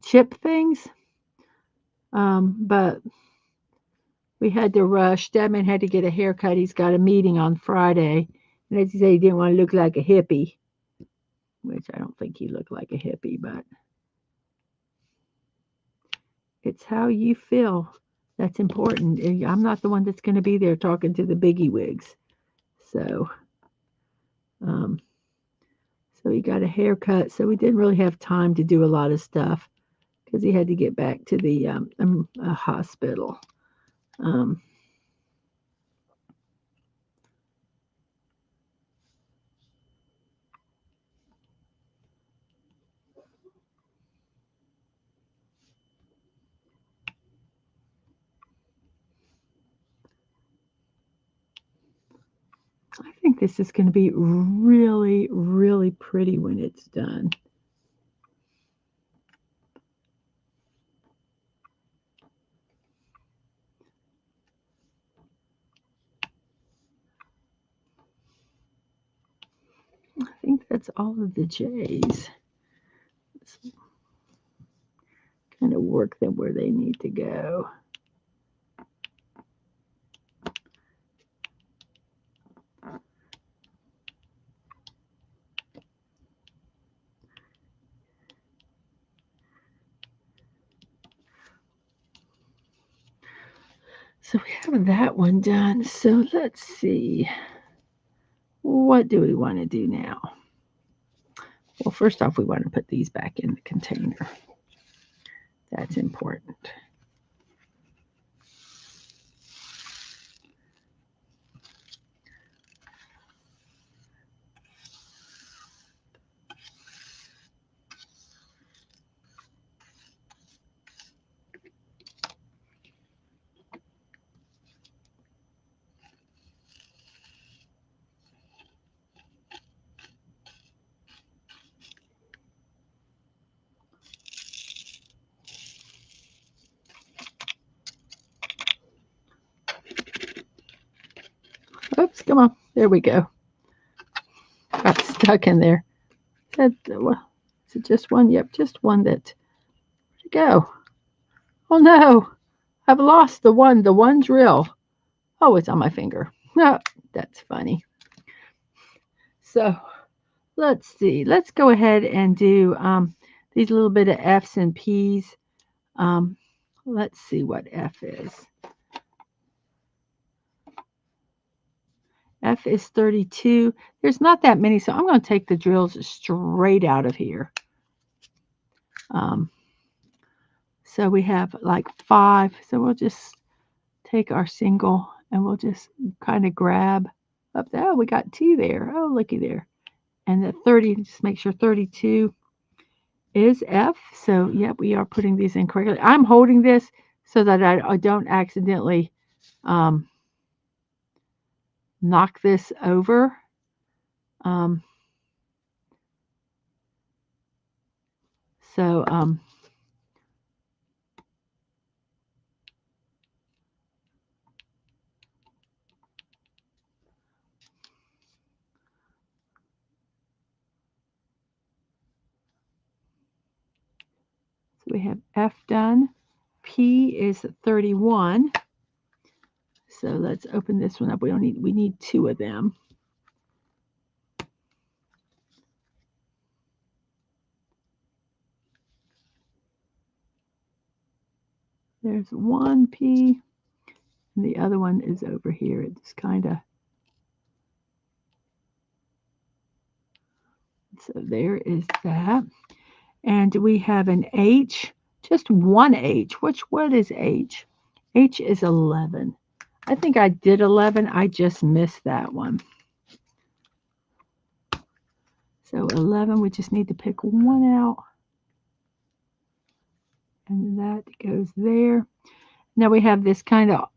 chip things, but we had to rush. Stedman had to get a haircut. He's got a meeting on Friday, and as he said, he didn't want to look like a hippie, which I don't think he looked like a hippie, but it's how you feel that's important. I'm not the one that's going to be there talking to the biggie wigs, so. So he got a haircut, so we didn't really have time to do a lot of stuff because he had to get back to the hospital. Um, I think this is going to be really, really pretty when it's done. I think that's all of the J's. Let's kind of work them where they need to go. So we have that one done. So let's see. What do we want to do now? Well, first off, we want to put these back in the container. That's important. Oops, come on. There we go. Got stuck in there. Is it just one? Yep, just one that. Where'd it go? Oh no, I've lost the one drill. Oh, it's on my finger. No, that's funny. So let's see. Let's go ahead and do these little bit of F's and P's. Um, let's see what F is. F is 32. There's not that many, so I'm going to take the drills straight out of here. So we have like 5. So we'll just take our single and we'll just kind of grab up there. Oh, we got 2 there. Oh, looky there. And the 30, just make sure 32 is F. So, yep, we are putting these in correctly. I'm holding this so that I don't accidentally knock this over. So, we have F done. P is 31. So let's open this one up. We need 2 of them. There's one P, and the other one is over here. It's kind of, so there is that. And we have an H, just one H. What is H? H is 11. I think I did 11. I just missed that one. So 11, we just need to pick one out. And that goes there. Now we have this kind of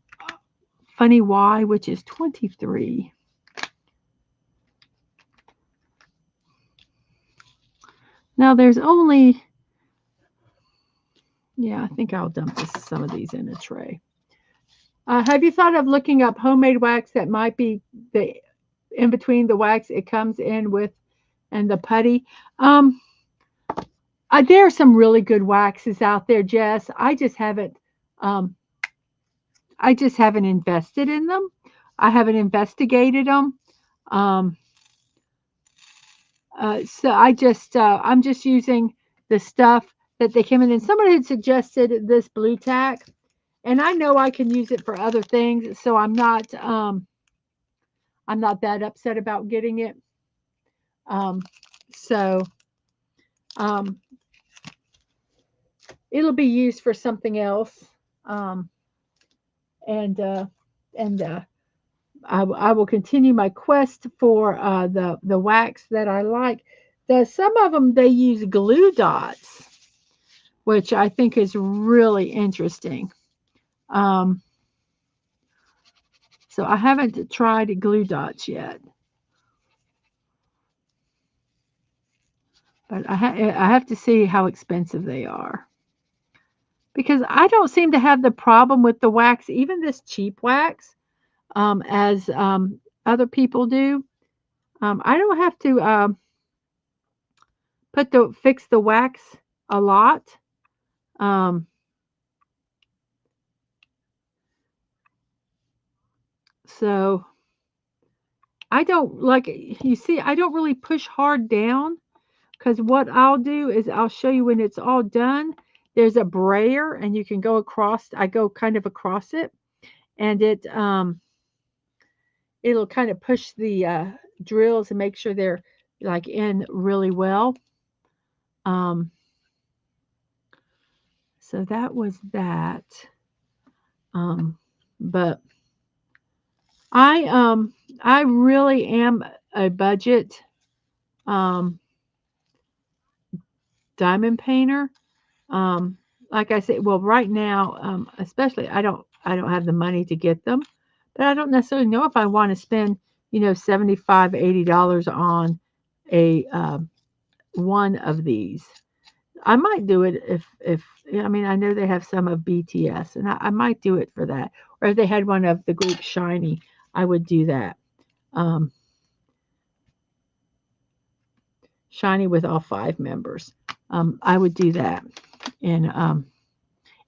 funny Y, which is 23. Now there's only, yeah, I think I'll dump some of these in a tray. Have you thought of looking up homemade wax that might be the in between the wax it comes in with and the putty? There are some really good waxes out there, Jess. I just haven't invested in them. I haven't investigated them. So I'm just using the stuff that they came in. And somebody had suggested this blue tack, and I know I can use it for other things, so I'm not that upset about getting it. So it'll be used for something else. Um, and I will continue my quest for the wax that I like. Some of them they use glue dots, which I think is really interesting. So I haven't tried glue dots yet, but I have to see how expensive they are because I don't seem to have the problem with the wax, even this cheap wax, as other people do. I don't have to fix the wax a lot. Um, so I don't like you see. I don't really push hard down because what I'll do is I'll show you when it's all done. There's a brayer, and you can go across. I go kind of across it, and it'll kind of push the drills and make sure they're like in really well. Um, so that was that. Um, but I um I really am a budget um diamond painter. Um like I said, well right now, especially I don't have the money to get them, but I don't necessarily know if I want to spend, $75, $80 on a one of these. I might do it if yeah, I mean I know they have some of BTS and I might do it for that. Or if they had one of the group Shiny, I would do that. Um, Shiny with all 5 members. I would do that in um,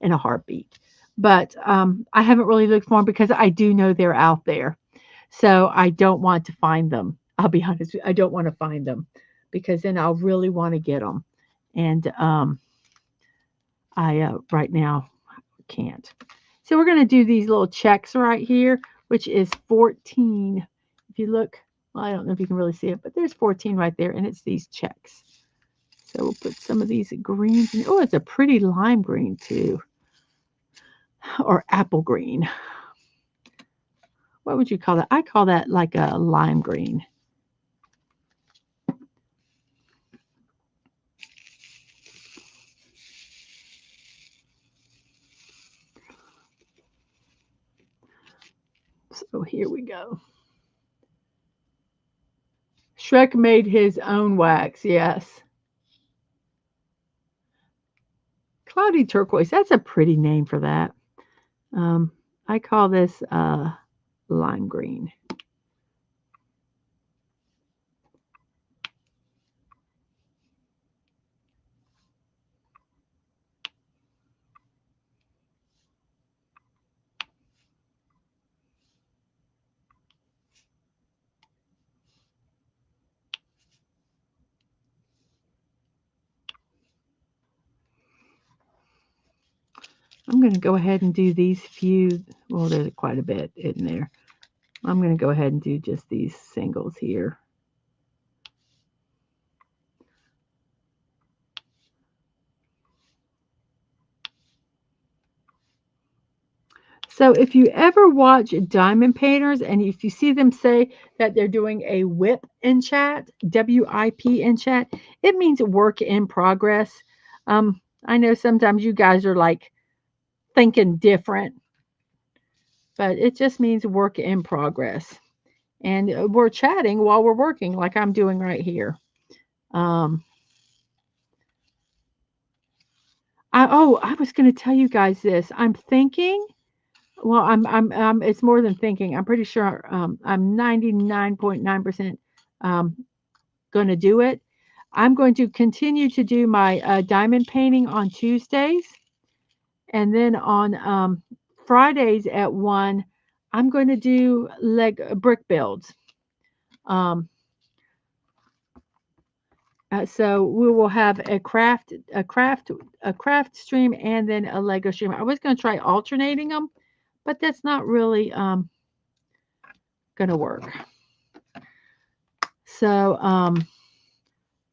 in a heartbeat. But I haven't really looked for them because I do know they're out there. So I don't want to find them. I'll be honest with you, I don't want to find them because then I'll really want to get them. And I right now can't. So we're going to do these little checks right here, which is 14. If you look, well, I don't know if you can really see it, but there's 14 right there, and it's these checks. So we'll put some of these greens in. Oh, it's a pretty lime green too, or apple green. What would you call that? I call that like a lime green. So here we go. Shrek made his own wax, yes. Cloudy turquoise, that's a pretty name for that. Um, I call this lime green. I'm going to go ahead and do these few, well, there's quite a bit in there. I'm going to go ahead and do just these singles here. So if you ever watch diamond painters and if you see them say that they're doing a WIP and Chat, WIP and Chat, it means work in progress. I know sometimes you guys are like thinking different, but it just means work in progress. And we're chatting while we're working, like I'm doing right here. Um, I was going to tell you guys this. I'm thinking. Well, it's more than thinking. I'm pretty sure. I'm 99.9% um, going to do it. I'm going to continue to do my diamond painting on Tuesdays, and then on Fridays at 1, I'm going to do brick builds. Um, so we will have a craft stream, and then a Lego stream. I was going to try alternating them, but that's not really going to work. So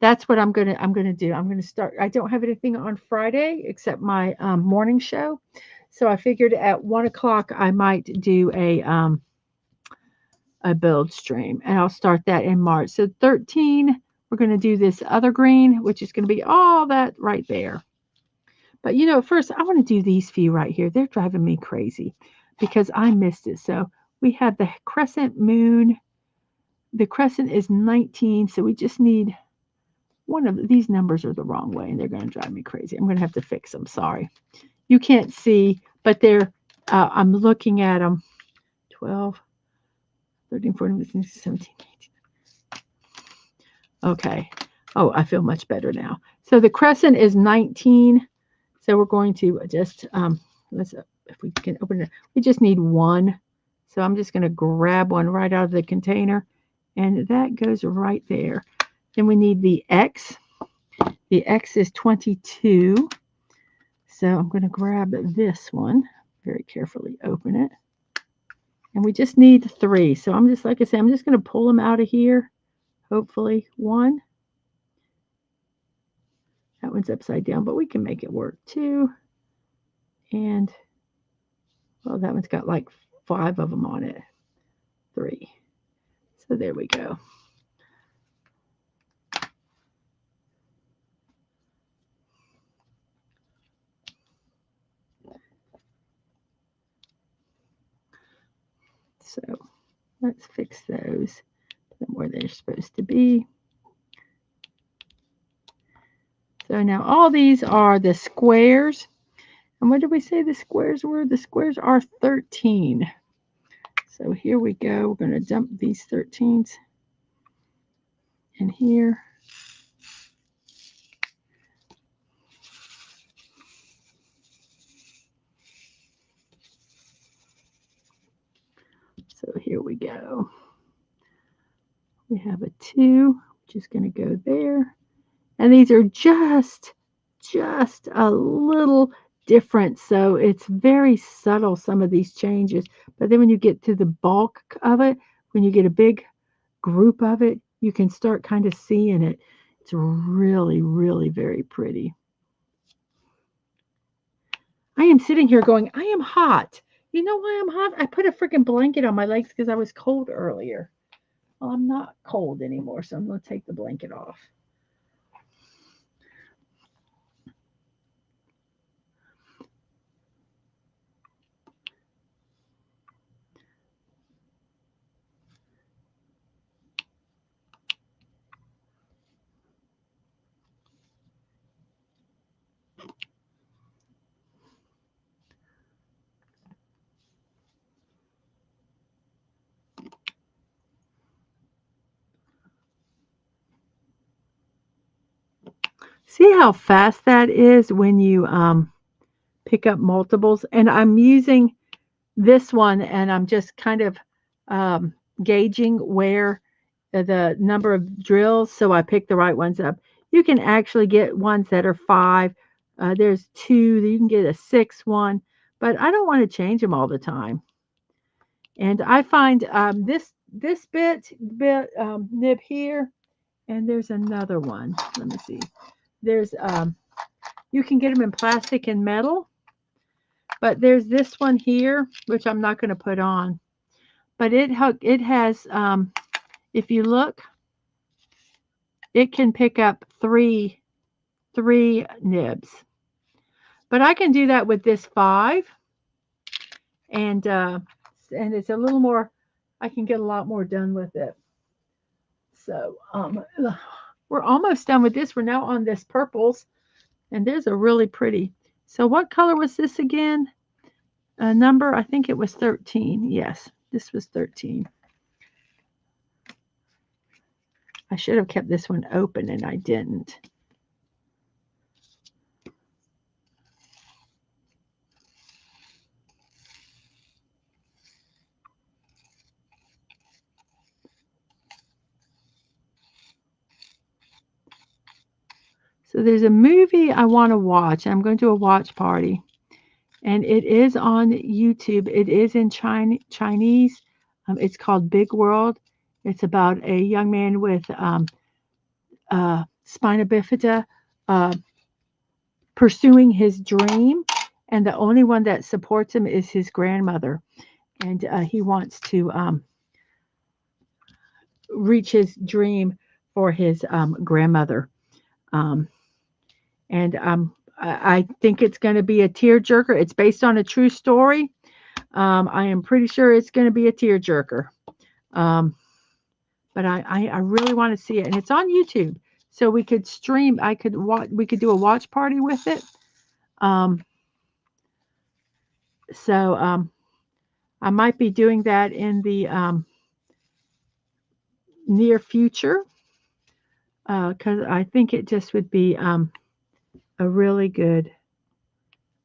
that's what I'm gonna do. I'm gonna start. I don't have anything on Friday except my morning show, so I figured at 1 o'clock I might do a build stream, and I'll start that in March. So 13, we're gonna do this other green, which is gonna be all that right there. But first I want to do these few right here. They're driving me crazy because I missed it. So we have the crescent moon. The crescent is 19, so we just need one of these numbers are the wrong way, and they're going to drive me crazy. I'm going to have to fix them. Sorry. You can't see, but they're, I'm looking at them. 12, 13, 14, 15, 17, 18. Okay. Oh, I feel much better now. So the crescent is 19. So we're going to just, let's, if we can open it, we just need one. So I'm just going to grab one right out of the container, and that goes right there. Then we need the X. The X is 22. So I'm going to grab this one, very carefully open it. And we just need 3. So I'm just, like I said, I'm just going to pull them out of here. Hopefully 1. That one's upside down, but we can make it work too. And, well, that one's got like 5 of them on it. 3. So there we go. So let's fix those, put them where they're supposed to be. So now all these are the squares. And what did we say the squares were? The squares are 13. So here we go. We're going to dump these 13s in here. So here we go. We have a 2, which is going to go there. And these are just a little different. So it's very subtle, some of these changes. But then when you get to the bulk of it, when you get a big group of it, you can start kind of seeing it. It's really, really very pretty. I am sitting here going, I am hot. You know why I'm hot? I put a freaking blanket on my legs because I was cold earlier. Well, I'm not cold anymore, so I'm going to take the blanket off. See how fast that is when you pick up multiples? And I'm using this one, and I'm just kind of um, gauging where the number of drills, so I pick the right ones up. You can actually get ones that are 5. There's 2. You can get a 6 one, but I don't want to change them all the time. And I find this bit nib here, and there's another one. Let me see. There's you can get them in plastic and metal, but there's this one here, which I'm not going to put on. But it has, if you look, it can pick up three nibs. But I can do that with this 5, and it's a little more. I can get a lot more done with it. So we're almost done with this. We're now on this purples, and there's a really pretty. So what color was this again? Number, I think it was 13. Yes, this was 13. I should have kept this one open, and I didn't. So there's a movie I want to watch. I'm going to a watch party, and it is on YouTube. It is in Chinese. It's called Big World. It's about a young man with spina bifida uh, pursuing his dream, and the only one that supports him is his grandmother, and he wants to reach his dream for his grandmother. Um, and I think it's going to be a tearjerker. It's based on a true story, I am pretty sure it's going to be a tearjerker. Um, but I really want to see it, and it's on YouTube, so we could stream. I could watch. We could do a watch party with it. Um, so I might be doing that in the near future because I think it just would be a really good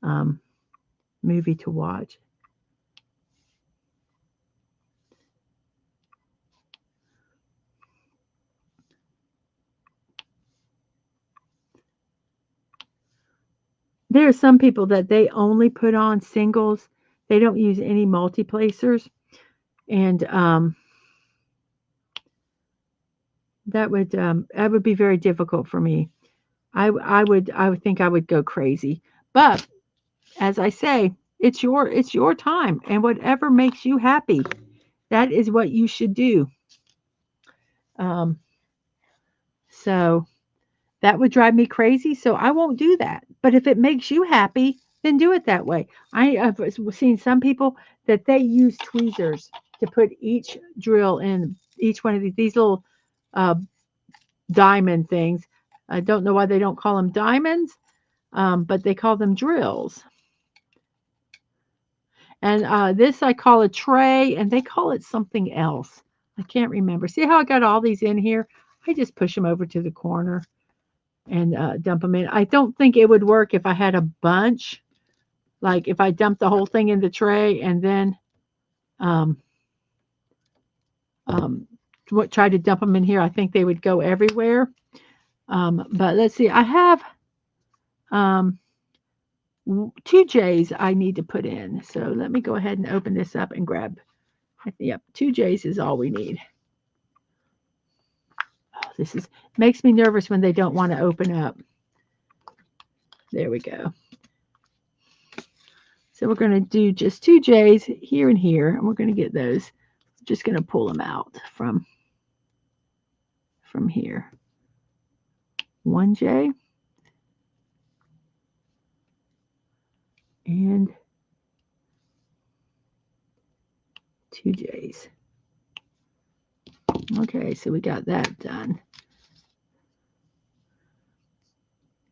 um, movie to watch. There are some people that they only put on singles. They don't use any multiplacers, and that would be very difficult for me. I would think I would go crazy. But as I say, it's your time, and whatever makes you happy, that is what you should do. Um, so that would drive me crazy, so I won't do that. But if it makes you happy, then do it that way. I have seen some people that they use tweezers to put each drill in each one of these little uh, diamond things. I don't know why they don't call them diamonds, but they call them drills. And this I call a tray, and they call it something else. I can't remember. See how I got all these in here? I just push them over to the corner and dump them in. I don't think it would work if I had a bunch. Like if I dumped the whole thing in the tray and then um, um, try to dump them in here, I think they would go everywhere. But let's see. I have um, two J's I need to put in. So let me go ahead and open this up and grab. Yep, two J's is all we need. Oh, this is makes me nervous when they don't want to open up. There we go. So we're going to do just two J's here and here, and we're going to get those. Just going to pull them out from here. One J and two J's. Okay, so we got that done.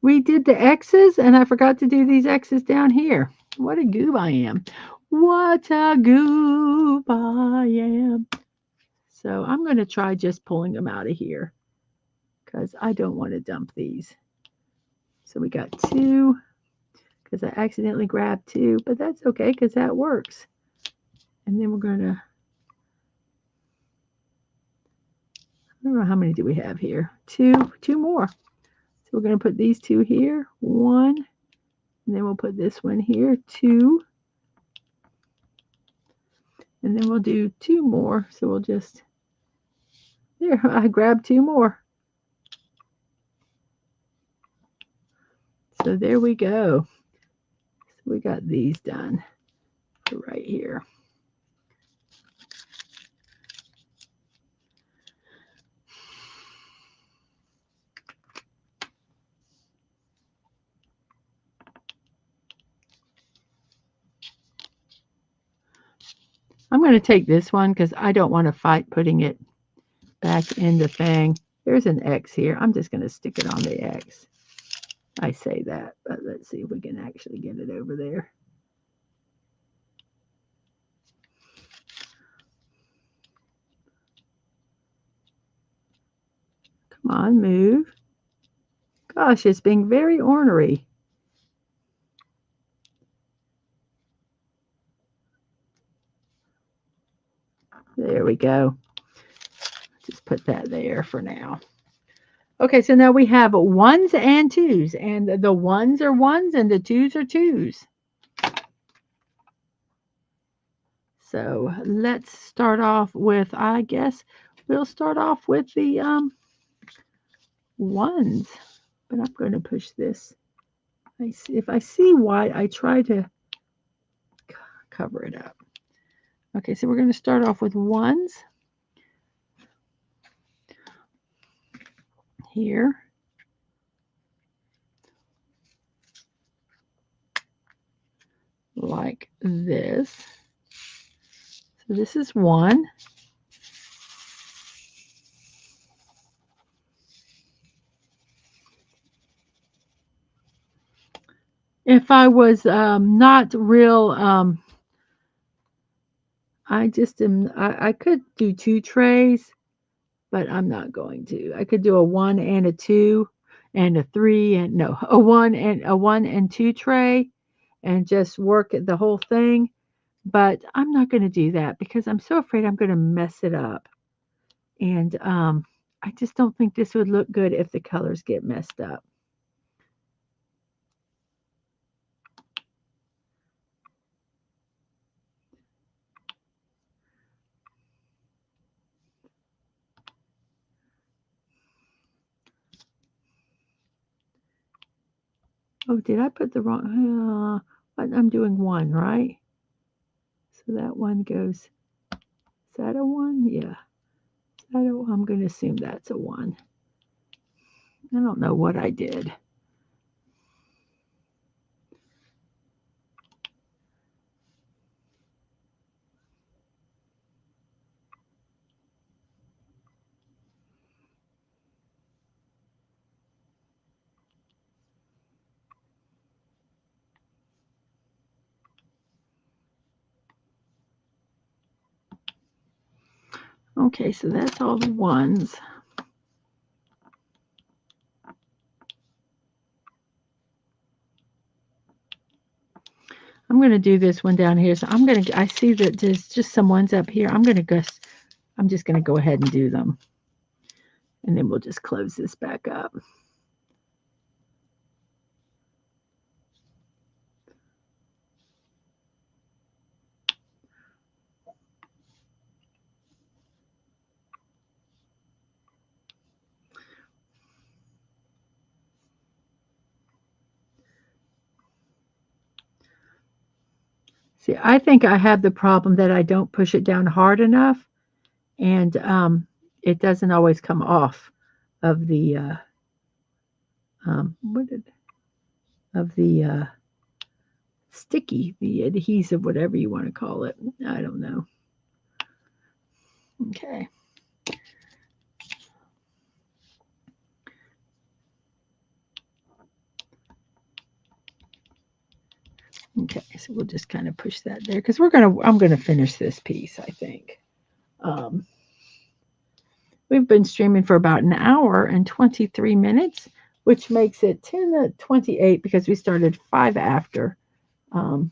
We did the X's, and I forgot to do these X's down here. What a goob I am. What a goob I am. So I'm going to try just pulling them out of here because I don't want to dump these. So we got two because I accidentally grabbed two, but that's okay because that works. And then we're going to, I don't know how many do we have here? Two more. So we're going to put these two here, one, and then we'll put this one here, two, and then we'll do two more. So we'll just, there, I grabbed two more. So there we go. So we got these done for right here. I'm going to take this one because I don't want to fight putting it back in the thing. There's an X here. I'm just going to stick it on the X. I say that, but let's see if we can actually get it over there. Come on, move. Gosh, it's being very ornery. There we go. Just put that there for now. Okay, so now we have ones and twos, and the ones are ones and the twos are twos. So let's start off with, I guess we'll start off with the ones, but I'm going to push this. If I see white, I try to cover it up. Okay, so we're going to start off with ones here. Like this. So this is one. If I was not real, I just am. I could do two trays, but I'm not going to. I could do a one and a two, and a three, and no, a one and two tray, and just work the whole thing. But I'm not going to do that because I'm so afraid I'm going to mess it up. And I just don't think this would look good if the colors get messed up. Oh, did I put the wrong? I'm doing one, right? So that one goes. Is that a one? Yeah. I'm going to assume that's a one. I don't know what I did. Okay, so that's all the ones. I'm going to do this one down here. So I see that there's just some ones up here. I'm just going to go ahead and do them. And then we'll just close this back up. See, I think I have the problem that I don't push it down hard enough, and it doesn't always come off of the what did of the sticky, the adhesive, whatever you want to call it. I don't know. Okay. Okay, so we'll just kind of push that there because I'm gonna finish this piece, I think. Um, we've been streaming for about an hour and 23 minutes, which makes it 10 to 28 because we started 5 after. Um,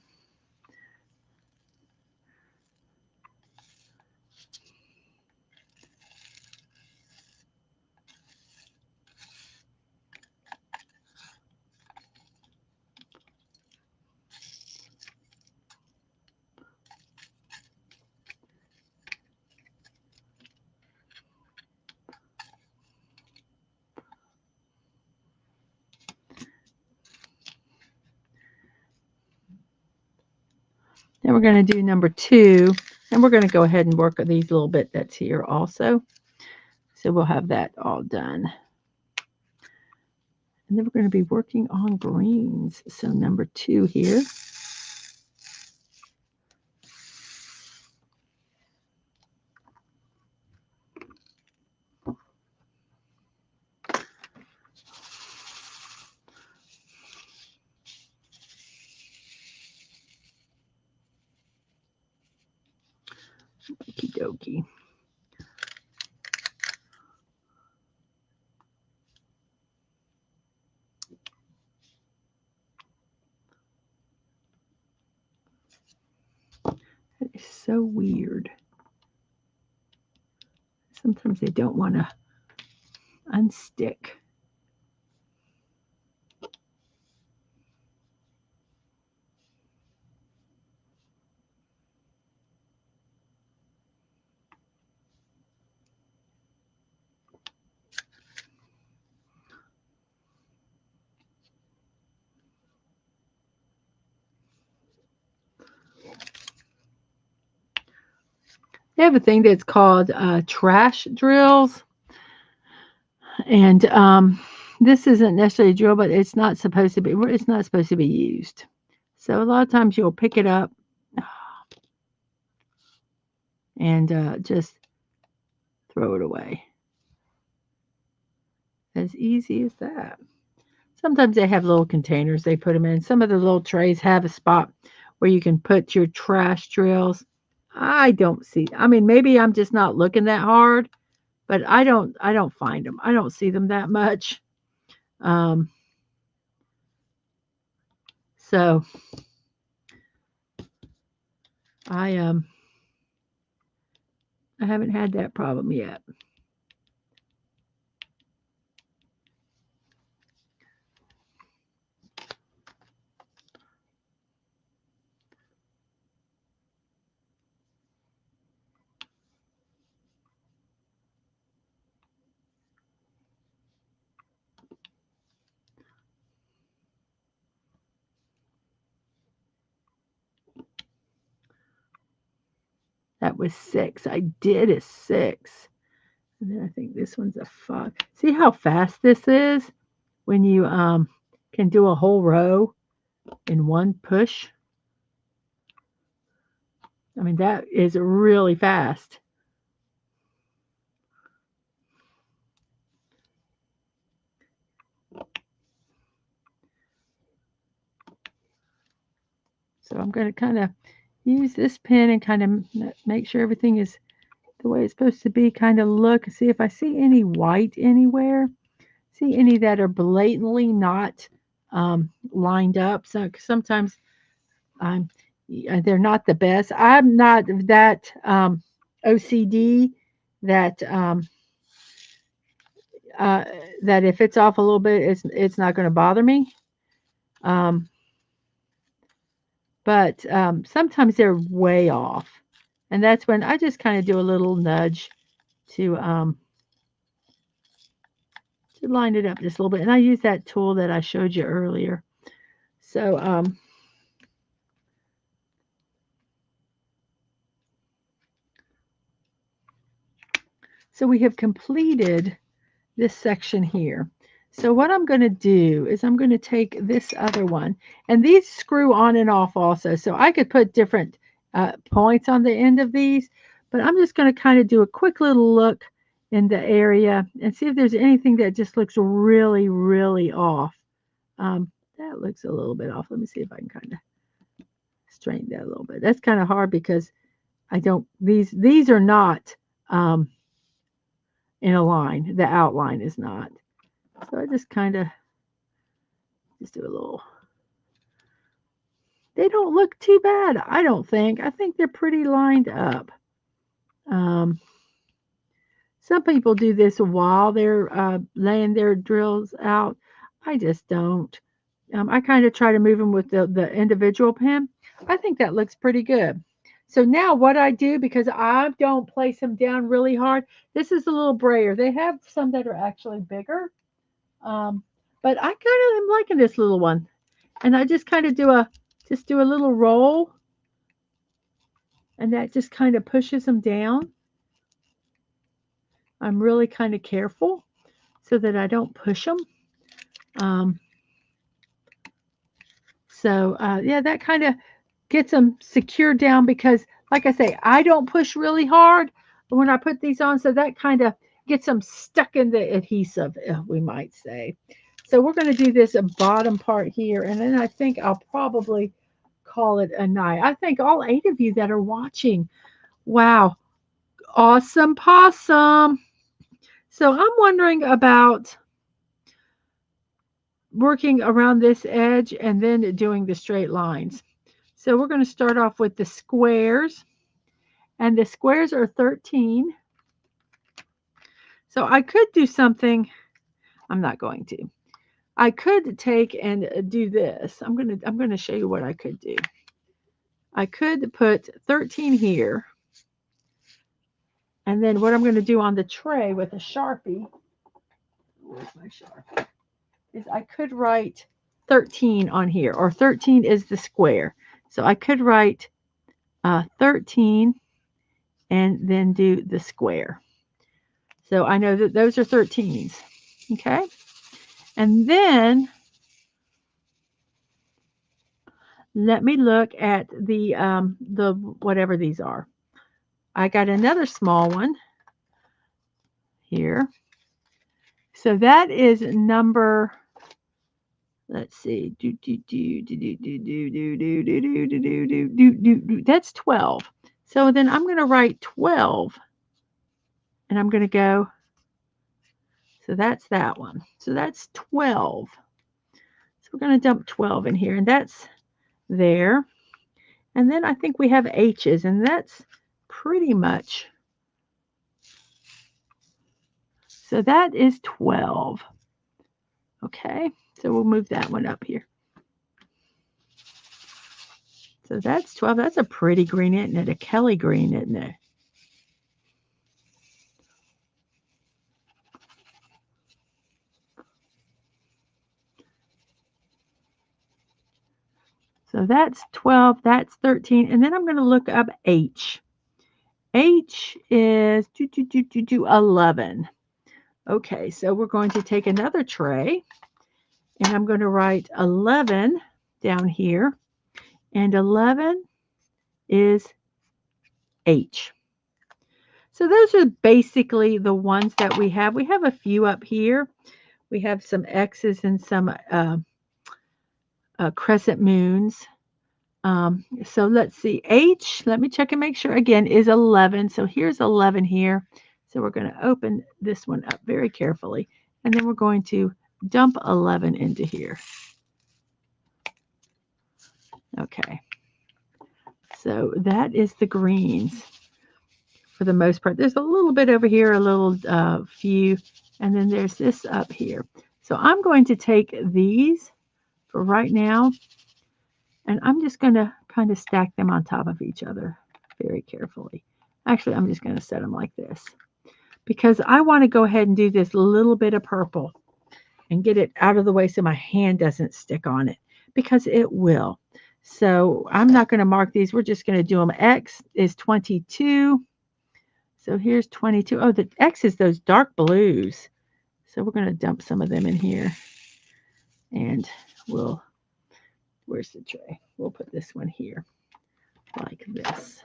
Then we're going to do number 2, and we're going to go ahead and work on these little bit that's here also. So we'll have that all done. And then we're going to be working on greens. So number 2 here. Okie dokie. That is so weird. Sometimes they don't want to unstick. They have a thing that's called trash drills, and this isn't necessarily a drill, but it's not supposed to be. It's not supposed to be used. So a lot of times you'll pick it up. and just throw it away. As easy as that. Sometimes they have little containers they put them in. Some of the little trays have a spot where you can put your trash drills. I don't see. I mean, maybe I'm just not looking that hard, but I don't find them. I don't see them that much. Um, so I I haven't had that problem yet. That was 6. I did a 6. And then I think this one's a 5. See how fast this is when you can do a whole row in one push? I mean, that is really fast. So I'm going to kind of use this pen and kind of make sure everything is the way it's supposed to be. Kind of look, see if I see any white anywhere. See any that are blatantly not lined up. So sometimes um, they're not the best. I'm not that OCD that uh, that if it's off a little bit, it's not going to bother me. Um, but sometimes they're way off, and that's when I just kind of do a little nudge to um, to line it up just a little bit. And I use that tool that I showed you earlier. So so we have completed this section here. So what I'm going to do is I'm going to take this other one, and these screw on and off also. So I could put different points on the end of these, but I'm just going to kind of do a quick little look in the area and see if there's anything that just looks really, really off. That looks a little bit off. Let me see if I can kind of straighten that a little bit. That's kind of hard because I don't, these are not um, in a line. The outline is not. So I just kind of just do a little. They don't look too bad, I don't think. I think they're pretty lined up. Um, some people do this while they're laying their drills out. I just don't. I kind of try to move them with the individual pen. I think that looks pretty good. So now what I do, because I don't place them down really hard, this is a little brayer. They have some that are actually bigger. Um, but I kind of am liking this little one. And I just kind of do a little roll, and that just kind of pushes them down. I'm really kind of careful so that I don't push them. Um, yeah, that kind of gets them secured down because, like I say, I don't push really hard when I put these on, so that kind of gets them stuck in the adhesive, we might say. So we're going to do this bottom part here, and then I think I'll probably call it a night. I thank all 8 of you that are watching. Wow, awesome possum. So I'm wondering about working around this edge and then doing the straight lines. So we're going to start off with the squares, and the squares are 13. So I could do something. I'm not going to. I could take and do this. I'm going to show you what I could do. I could put 13 here, and then what I'm going to do on the tray with a Sharpie, where's my Sharpie, is I could write 13 on here, or 13 is the square. So I could write 13 and then do the square. So I know that those are 13s. Okay. And then let me look at the whatever these are. I got another small one here. So that is number, let's see, that's 12. So then I'm going to write 12 and I'm going to go, so that's that one. So that's 12. So we're going to dump 12 in here and that's there. And then I think we have H's and that's pretty much, so that is 12. Okay, so we'll move that one up here. So that's 12. That's a pretty green, isn't it? A Kelly green, isn't it? So that's 12, that's 13, and then I'm going to look up H. H is 11. Okay, so we're going to take another tray, and I'm going to write 11 down here, and 11 is H. So those are basically the ones that we have. We have a few up here. We have some X's and some crescent moons. So let's see, H, let me check and make sure again, is 11. So here's 11 here. So we're going to open this one up very carefully. And then we're going to dump 11 into here. Okay. So that is the greens for the most part. There's a little bit over here, a little few. And then there's this up here. So I'm going to take these for right now. And I'm just going to kind of stack them on top of each other very carefully. Actually, I'm just going to set them like this because I want to go ahead and do this little bit of purple and get it out of the way so my hand doesn't stick on it because it will. So I'm not going to mark these. We're just going to do them. X is 22. So here's 22. Oh, the X is those dark blues. So we're going to dump some of them in here. And we'll, where's the tray? We'll put this one here like this.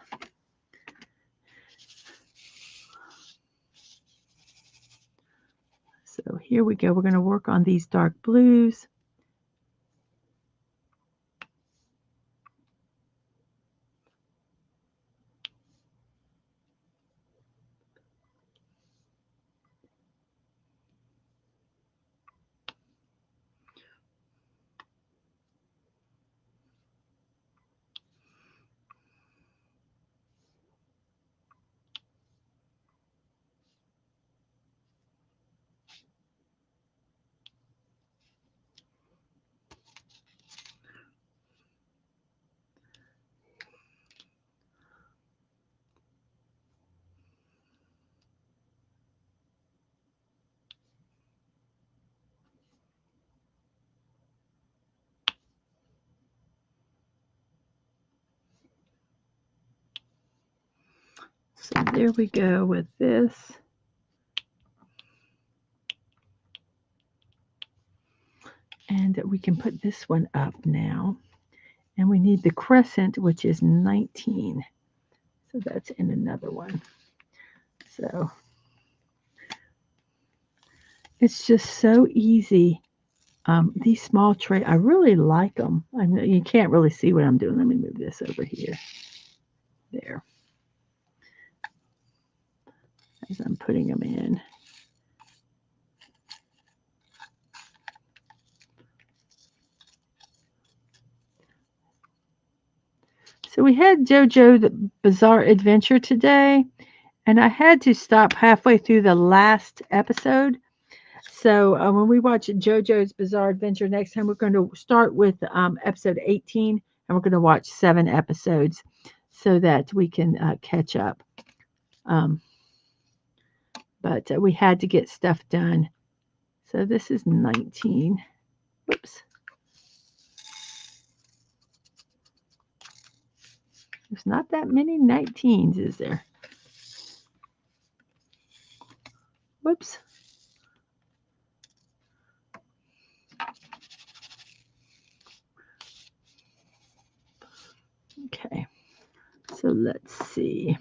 So here we go. We're going to work on these dark blues. So there we go with this. And we can put this one up now. And we need the crescent, which is 19. So that's in another one. So it's just so easy. These small trays, I really like them. I know you can't really see what I'm doing. Let me move this over here. There. As I'm putting them in. So we had JoJo the Bizarre Adventure today, and I had to stop halfway through the last episode. So when we watch JoJo's Bizarre Adventure next time, we're going to start with episode 18, and we're going to watch 7 episodes so that we can catch up. But we had to get stuff done. So this is 19. Whoops. There's not that many 19s, is there? Whoops. Okay. So let's see.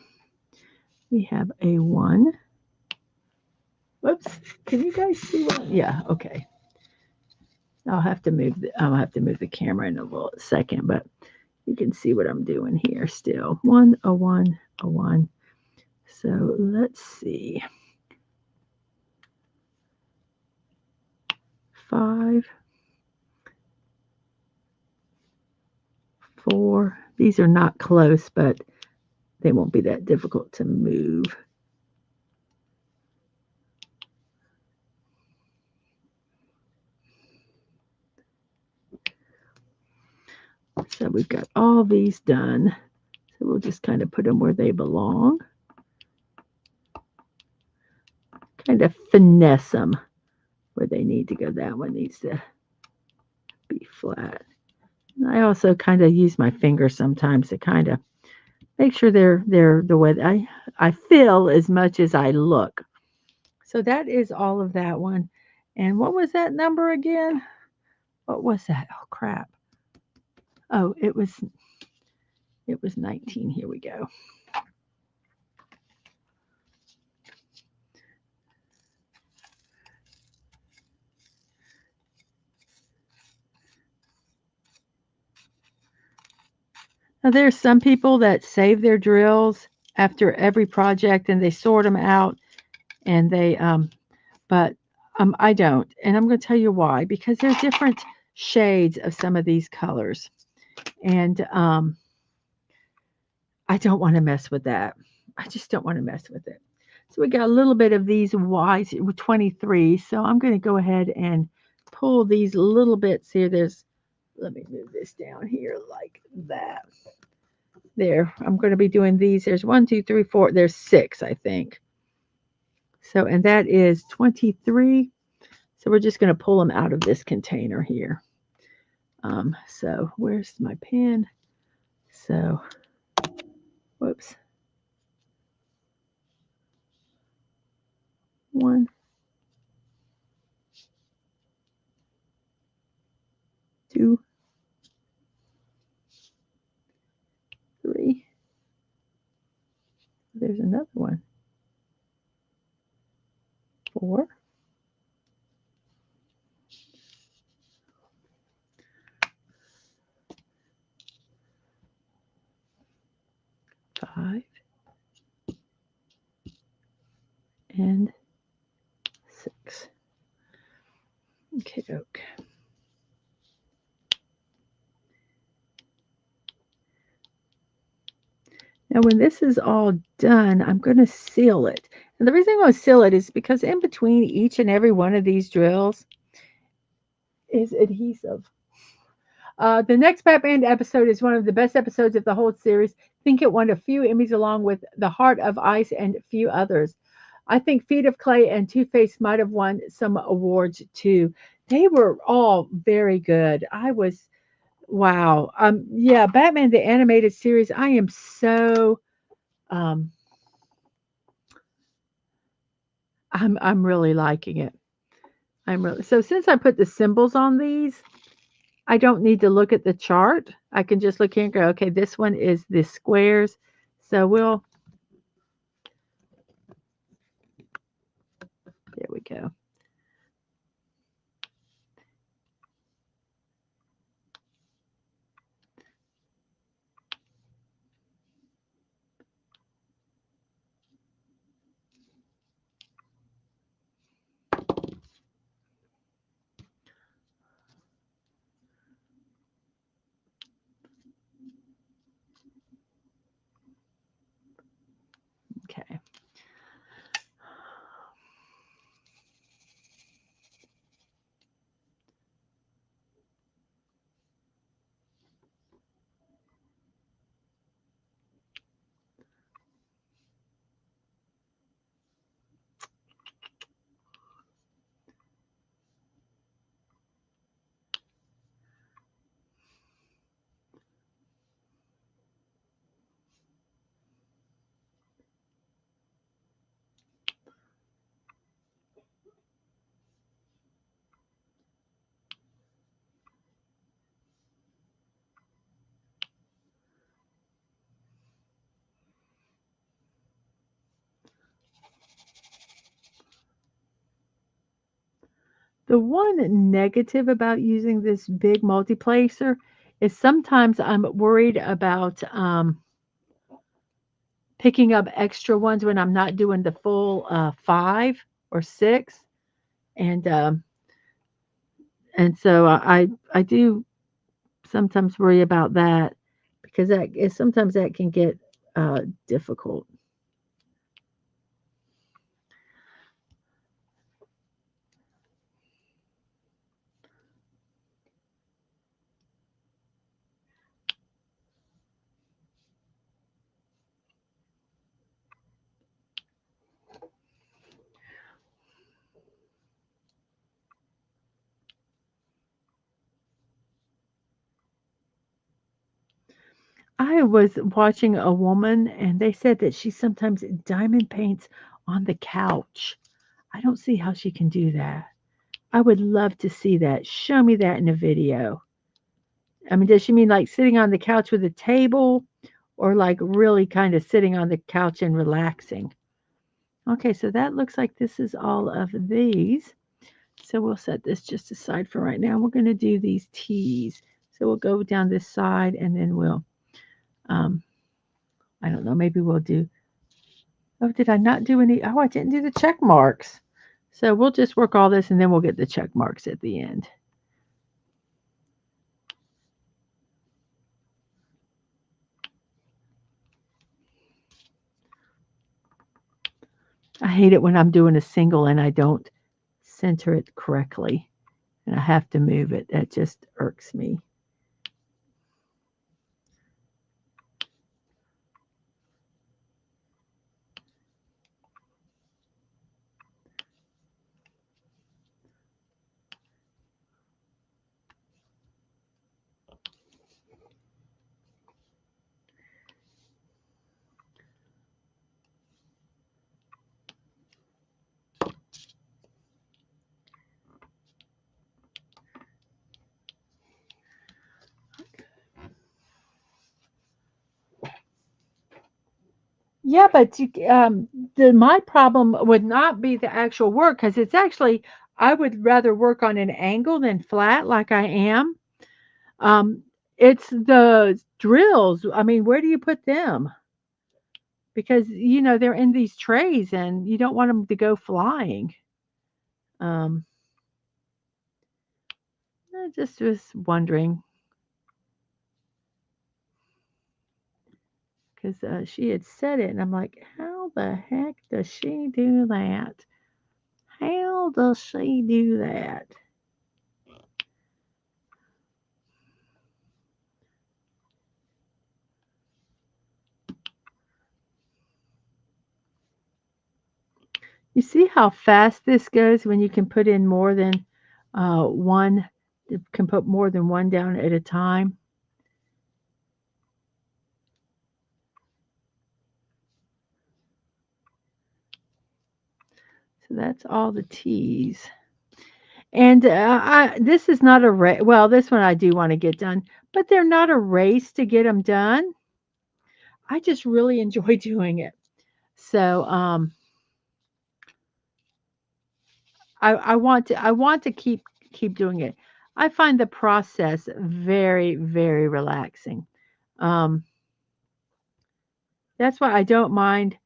We have a 1. Whoops. Can you guys see what? Yeah, okay. I'll have to move the camera in a little second, but you can see what I'm doing here still. 1, a 1, a 1. So let's see. 5, 4. These are not close, but they won't be that difficult to move. So we've got all these done. So we'll just kind of put them where they belong. Kind of finesse them where they need to go. That one needs to be flat. And I also kind of use my fingers sometimes to kind of make sure they're the way I feel as much as I look. So that is all of that one. And what was that number again? What was that? Oh crap. Oh, it was 19. Here we go. Now there's some people that save their drills after every project and they sort them out and they but I don't. And I'm going to tell you why, because there's different shades of some of these colors. And I don't want to mess with that. I just don't want to mess with it. So we got a little bit of these Y's with 23. So I'm going to go ahead and pull these little bits here. Let me move this down here like that. There, I'm going to be doing these. There's 1, 2, 3, 4. There's 6, I think. So, and that is 23. So we're just going to pull them out of this container here. So where's my pen? So, whoops. 1, 2, 3. There's another one. 4. 5. And 6. Okay, doke. Now, when this is all done, I'm going to seal it. And the reason I'm going to seal it is because in between each and every one of these drills is adhesive. The next Batman episode is one of the best episodes of the whole series. I think it won a few Emmys along with The Heart of Ice and a few others. I think Feet of Clay and Two-Face might have won some awards too. They were all very good. Wow. Yeah, Batman the animated series. I am so um I'm really liking it. So since I put the symbols on these, I don't need to look at the chart. I can just look here and go, okay, this one is the squares. So there we go. Okay. The one negative about using this big multiplacer is sometimes I'm worried about picking up extra ones when I'm not doing the full 5 or 6, and and so I do sometimes worry about that because sometimes that can get difficult. I was watching a woman and they said that she sometimes diamond paints on the couch. I don't see how she can do that. I would love to see that. Show me that in a video. I mean, does she mean like sitting on the couch with a table or like really kind of sitting on the couch and relaxing? Okay, so that looks like this is all of these. So we'll set this just aside for right now. We're going to do these T's. So we'll go down this side and then um, I don't know, maybe we'll do, oh, did I not do any? Oh, I didn't do the check marks. So we'll just work all this and then we'll get the check marks at the end. I hate it when I'm doing a single and I don't center it correctly and I have to move it. That just irks me. Yeah, but my problem would not be the actual work because it's actually I would rather work on an angle than flat like I am. Um, it's the drills. I mean, where do you put them? Because they're in these trays and you don't want them to go flying. Um, I just was wondering because she had said it, and I'm like, how the heck does she do that? How does she do that? You see how fast this goes when you can put in more than one, you can put more than one down at a time. So that's all the T's. And this is not a race. Well, this one I do want to get done, but they're not a race to get them done. I just really enjoy doing it. So I want to keep doing it. I find the process very very relaxing. Um, that's why I don't mind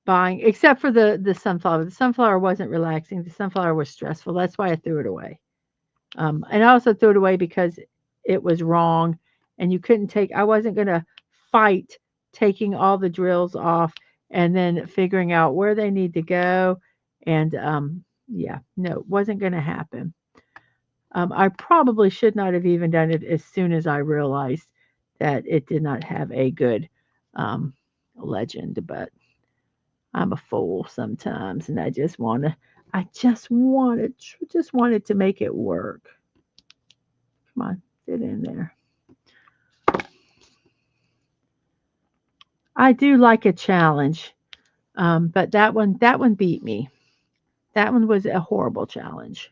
buying, except for the sunflower. The sunflower wasn't relaxing. The sunflower was stressful. That's why I threw it away. And I also threw it away because it was wrong, and you couldn't take. I wasn't gonna fight taking all the drills off and then figuring out where they need to go. And yeah, no, it wasn't gonna happen. I probably should not have even done it as soon as I realized that it did not have a good um, legend, but I'm a fool sometimes, and I just wanted to make it work. Come on, fit in there. I do like a challenge, but that one beat me. That one was a horrible challenge.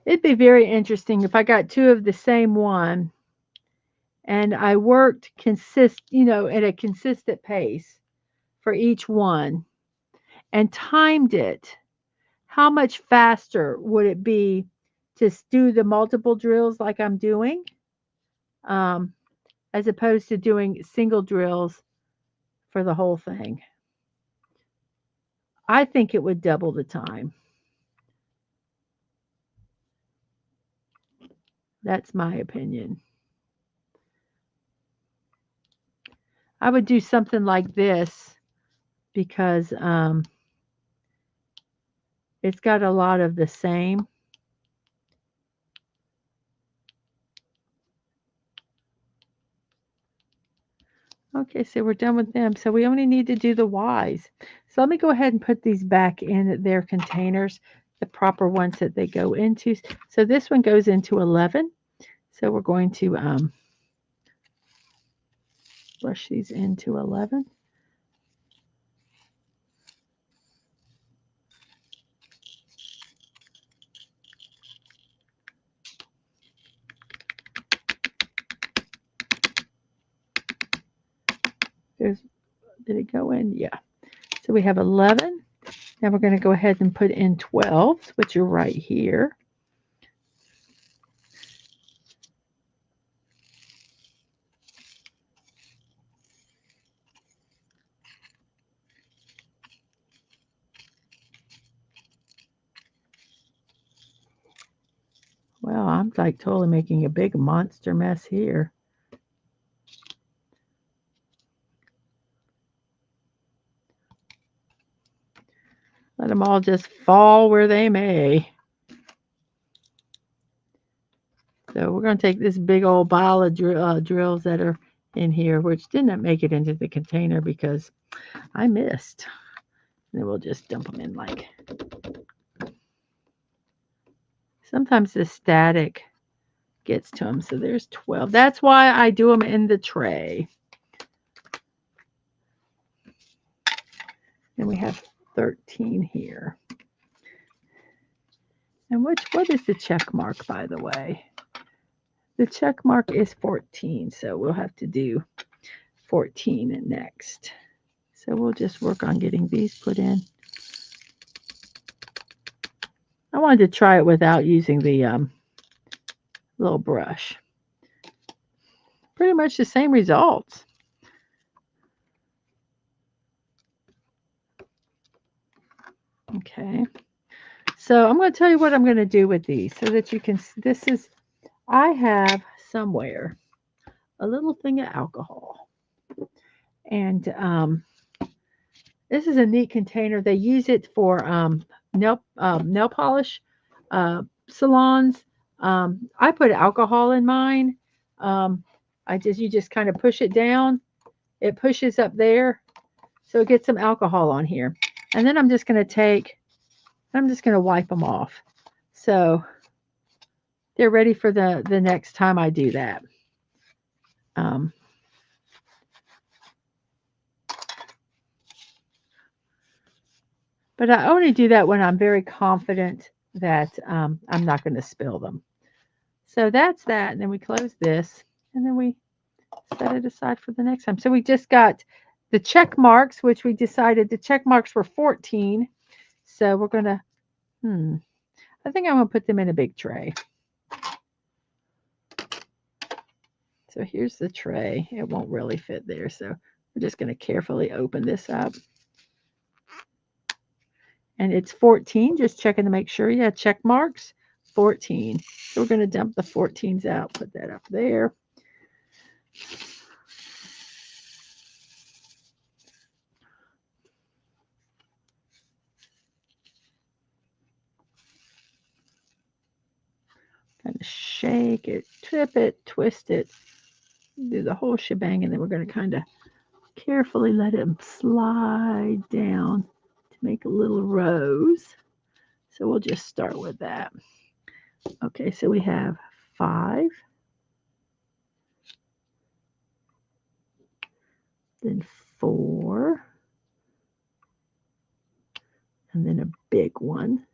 It'd be very interesting if I got two of the same one and I worked at a consistent pace for each one and timed it. How much faster would it be to do the multiple drills like I'm doing, um, as opposed to doing single drills for the whole thing? I think it would double the time. That's my opinion. I would do something like this because it's got a lot of the same. Okay, so we're done with them. So we only need to do the Ys. So let me go ahead and put these back in their containers, the proper ones that they go into. So this one goes into 11. So we're going to brush these into 11. There's, did it go in? Yeah. So we have 11. Now we're going to go ahead and put in 12, which are right here. Well, I'm like totally making a big monster mess here. Let them all just fall where they may. So we're going to take this big old pile of drills that are in here, which didn't make it into the container because I missed. And then we'll just dump them in like. Sometimes the static gets to them. So there's 12. That's why I do them in the tray. And we have 13 here. And what is the check mark, by the way? The check mark is 14, so we'll have to do 14 next. So we'll just work on getting these put in. I wanted to try it without using the little brush. Pretty much the same results. Okay. So I'm going to tell you what I'm going to do with these so that you can, I have somewhere a little thing of alcohol. And this is a neat container. They use it for nail polish salons. I put alcohol in mine. You just kind of push it down. It pushes up there, so it gets some alcohol on here. And then I'm just going to wipe them off. So they're ready for the next time I do that. But I only do that when I'm very confident that I'm not going to spill them. So that's that. And then we close this and then we set it aside for the next time. So we just got the check marks, which we decided the check marks were 14. So we're going to, I think I'm going to put them in a big tray. So here's the tray. It won't really fit there. So we're just going to carefully open this up. And it's 14, just checking to make sure. Yeah, check marks, 14. So we're going to dump the 14s out, put that up there. Kind of shake it, tip it, twist it, do the whole shebang, and then we're going to kind of carefully let it slide down to make a little rose. So we'll just start with that. Okay, so we have 5, then 4, and then a big one.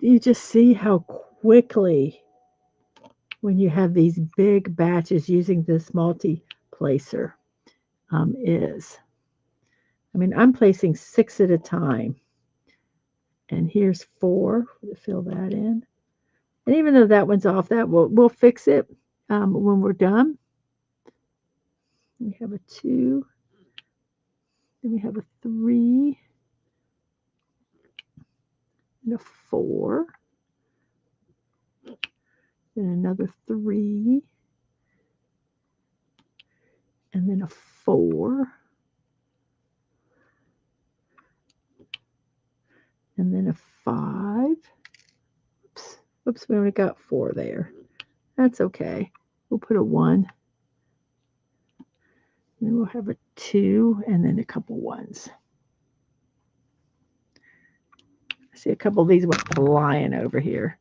you just see how quickly, when you have these big batches using this multi-placer, is. I mean, I'm placing 6 at a time. And here's 4 to fill that in. And even though that one's off, that we'll fix it when we're done. We have a 2, then we have a 3, and a 4, then another 3, and then a 4, and then a 5. Oops, we only got 4 there. That's okay. We'll put a 1. Then we'll have a 2 and then a couple 1s. I see a couple of these went flying over here.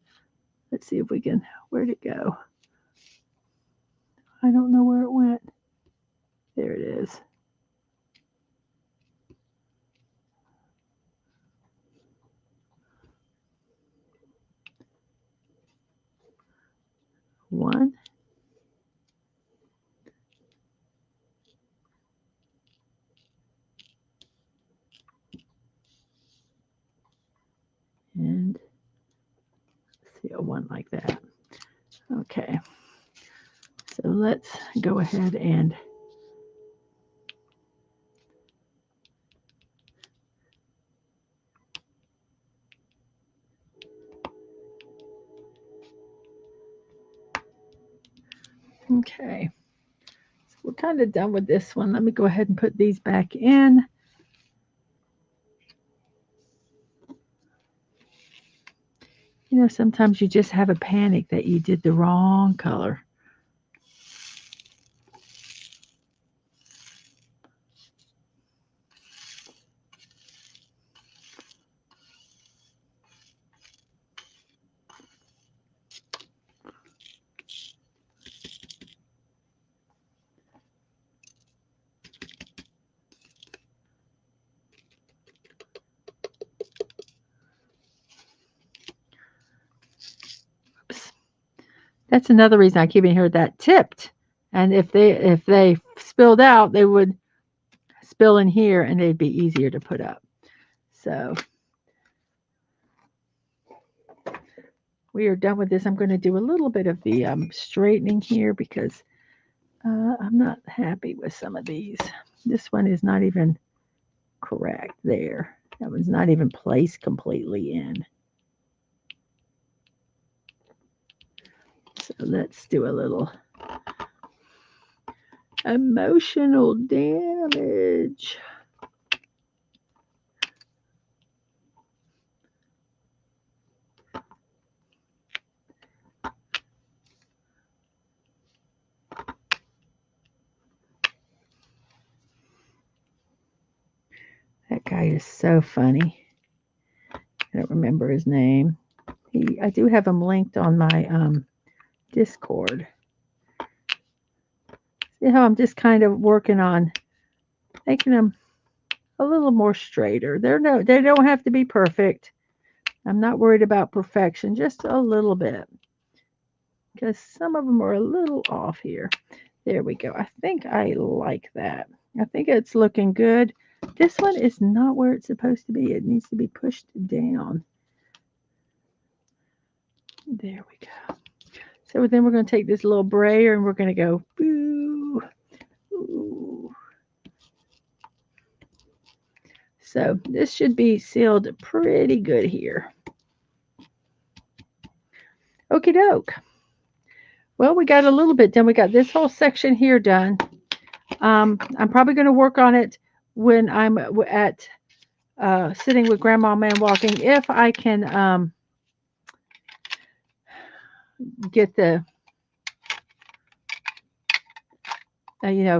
Let's see if we can, where'd it go? I don't know where it went. There it is. One. And see a 1 like that. Okay. So let's go ahead and okay. So we're kind of done with this one. Let me go ahead and put these back in. You know, sometimes you just have a panic that you did the wrong color. Oops. That's another reason I keep in here that tipped. And if they spilled out, they would spill in here and they'd be easier to put up. So we are done with this. I'm going to do a little bit of the straightening here because I'm not happy with some of these. This one is not even correct there. That one's not even placed completely in. So let's do a little emotional damage. That guy is so funny. I don't remember his name. I do have him linked on my Discord. See how I'm just kind of working on making them a little more straighter. They don't have to be perfect. I'm not worried about perfection, just a little bit. Because some of them are a little off here. There we go. I think I like that. I think it's looking good. This one is not where it's supposed to be. It needs to be pushed down. There we go. So then we're going to take this little brayer and we're going to go boo. Ooh. So this should be sealed pretty good here. Okie doke. Well, we got a little bit done. We got this whole section here done. I'm probably going to work on it when I'm at sitting with Grandma Man Walking, if I can get the,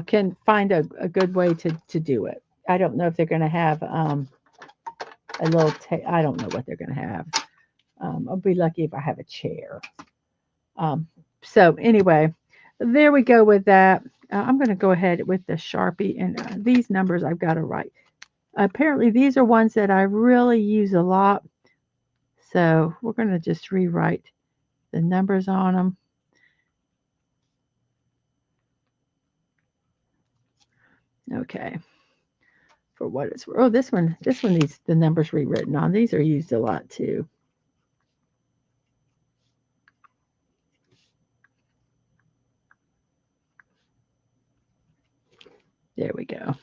can find a good way to do it. I don't know if they're going to have a little, I don't know what they're going to have. I'll be lucky if I have a chair. So anyway, there we go with that. I'm going to go ahead with the Sharpie, and these numbers I've got to write. Apparently these are ones that I really use a lot. So we're going to just rewrite the numbers on them. Okay. For what it's oh this one needs the numbers rewritten on. These are used a lot too. There we go.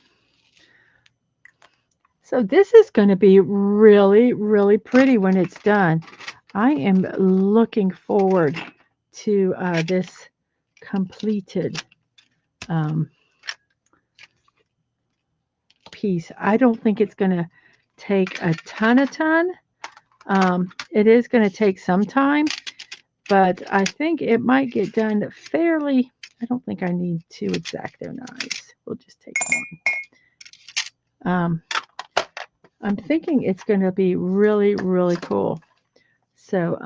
So this is going to be really, really pretty when it's done. I am looking forward to this completed um, piece. I don't think it's going to take a ton. It is going to take some time, but I think it might get done fairly. I don't think I need two X-Acto knives. We'll just take one. I'm thinking it's going to be really, really cool. So,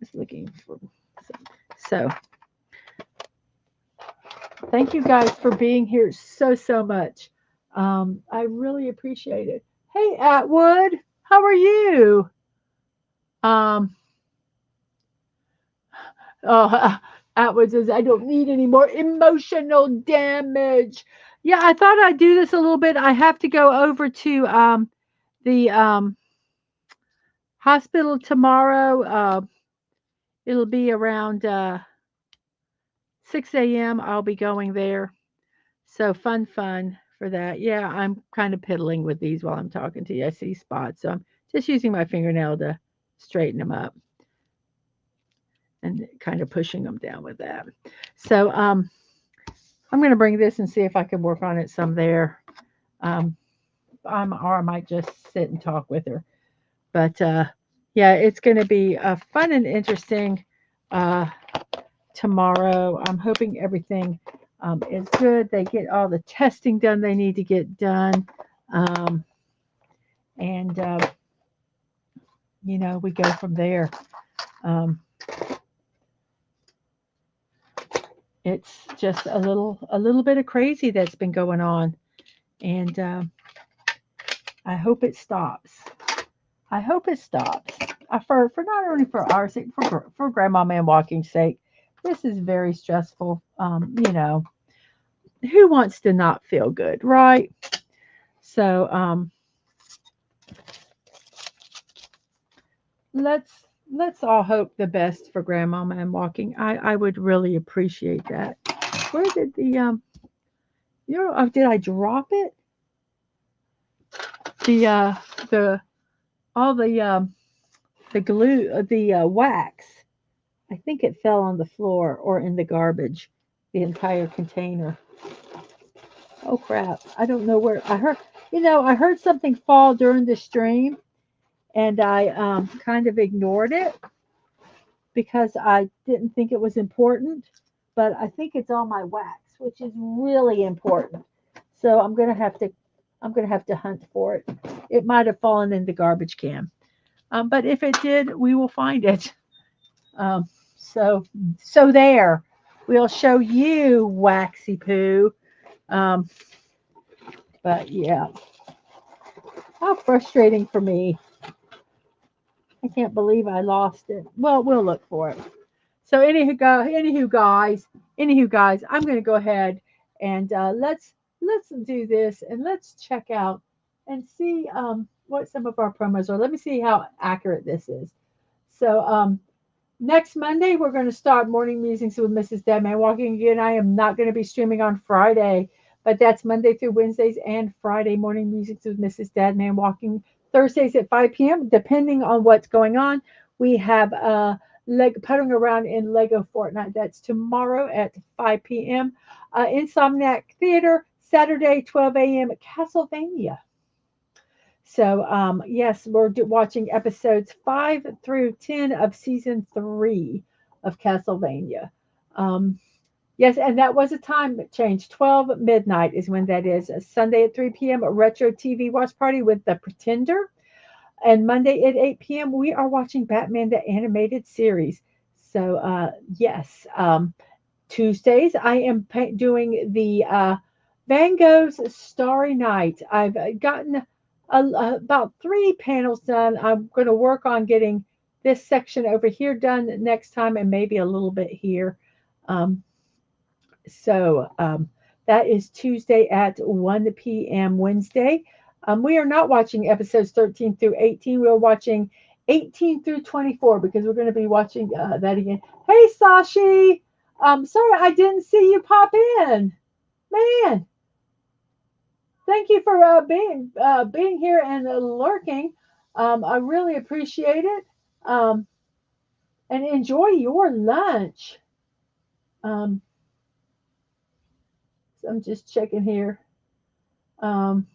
just looking for so. Thank you guys for being here so much. I really appreciate it. Hey, Atwood, how are you? Um, oh, Atwood says I don't need any more emotional damage. Yeah, I thought I'd do this a little bit. I have to go over to the hospital tomorrow. It'll be around 6 a.m. I'll be going there. So fun for that. Yeah, I'm kind of piddling with these while I'm talking to you. I see spots, so I'm just using my fingernail to straighten them up and kind of pushing them down with that. So I'm going to bring this and see if I can work on it some there. Um, or I might just sit and talk with her. But yeah, it's going to be fun and interesting uh, tomorrow. I'm hoping everything is good. They get all the testing done they need to get done. Um, and, we go from there. Um, it's just a little bit of crazy that's been going on. And I hope it stops. I hope it stops. For not only for our sake, for Grandma Man Walking's sake. This is very stressful. Who wants to not feel good, right? So let's let's all hope the best for Grandmama and Walking. I would really appreciate that. Where did the did I drop it? The the all the glue the wax. I think it fell on the floor or in the garbage. The entire container. Oh crap! I don't know where I heard. I heard something fall during the stream, and I kind of ignored it because I didn't think it was important. But I think it's on my wax, which is really important. So I'm gonna have to hunt for it. It might have fallen in the garbage can, but if it did, we will find it. Um, so so there, we'll show you waxy poo. Um, but yeah, how frustrating for me. I can't believe I lost it. Well, we'll look for it. So anywho guys, I'm going to go ahead and let's do this and let's check out and see what some of our promos are. Let me see how accurate this is. So next Monday we're going to start morning musings with Mrs. Deadman Walking again. I am not going to be streaming on Friday, but that's Monday through Wednesdays and Friday morning musings with Mrs. Deadman Walking. Thursdays at 5 p.m. depending on what's going on. We have puttering around in Lego Fortnite. That's tomorrow at 5 p.m. Insomniac Theater, Saturday, 12 a.m. at Castlevania. So, yes, we're watching episodes 5 through 10 of season 3 of Castlevania. Yes, and that was a time change. 12 midnight is when that is. Sunday at 3 p.m., a retro TV watch party with The Pretender. And Monday at 8 p.m., we are watching Batman the Animated Series. So, yes. Tuesdays, I am doing the Van Gogh's Starry Night. I've gotten about 3 panels done. I'm going to work on getting this section over here done next time and maybe a little bit here. Um, so that is Tuesday at 1 p.m. Wednesday. We are not watching episodes 13 through 18. We're watching 18 through 24 because we're going to be watching that again. Hey, Sashi. Sorry, I didn't see you pop in. Man, thank you for being here and lurking. I really appreciate it. Um, and enjoy your lunch. Um, so I'm just checking here. Um,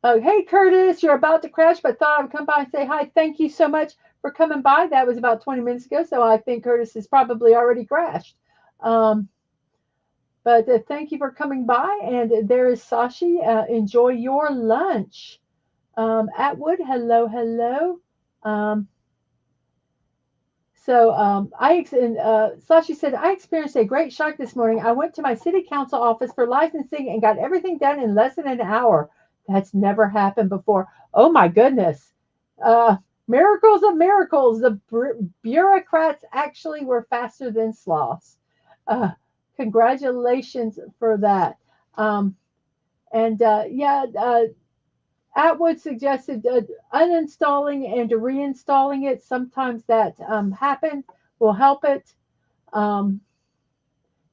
oh, hey, Curtis, you're about to crash, but thought I would come by and say hi. Thank you so much for coming by. That was about 20 minutes ago, so I think Curtis has probably already crashed. Um, but thank you for coming by. And there is Sashi. Enjoy your lunch. Atwood, hello, hello. Um, Sashi said, I experienced a great shock this morning. I went to my city council office for licensing and got everything done in less than an hour. That's never happened before. Oh my goodness. Uh, Miracles of miracles. The bureaucrats actually were faster than sloths. Uh, Congratulations for that. Um, and yeah, Atwood suggested uninstalling and reinstalling it. Sometimes that happens will help it. Um,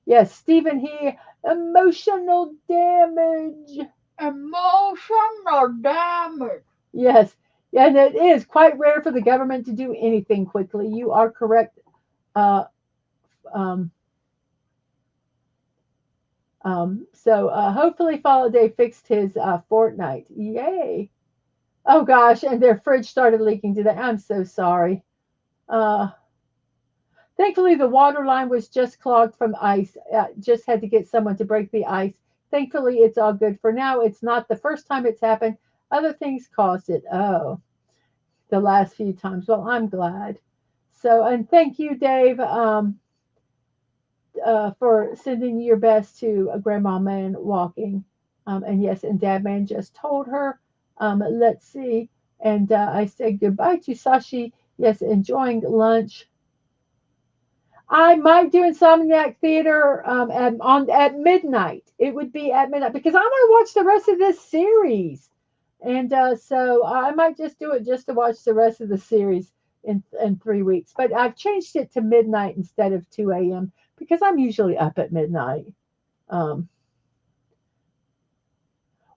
yes, Stephen here. Emotional damage. Emotional damage. Yes, yeah, and it is quite rare for the government to do anything quickly. You are correct. Uh, um, so hopefully, Day fixed his Fortnite. Yay! Oh gosh, and their fridge started leaking today. I'm so sorry. Uh, Thankfully, the water line was just clogged from ice. Just had to get someone to break the ice. Thankfully, it's all good for now. It's not the first time it's happened. Other things caused it. Oh, the last few times. Well, I'm glad. So, and thank you, Dave, for sending your best to Grandma Man walking. And yes, and Dad Man just told her. Let's see. And I said goodbye to Sashi. Yes, enjoying lunch. I might do Insomniac Theater at midnight. It would be at midnight because I want to watch the rest of this series, and so I might just do it just to watch the rest of the series in 3 weeks. But I've changed it to midnight instead of 2 a.m. because I'm usually up at midnight. Um,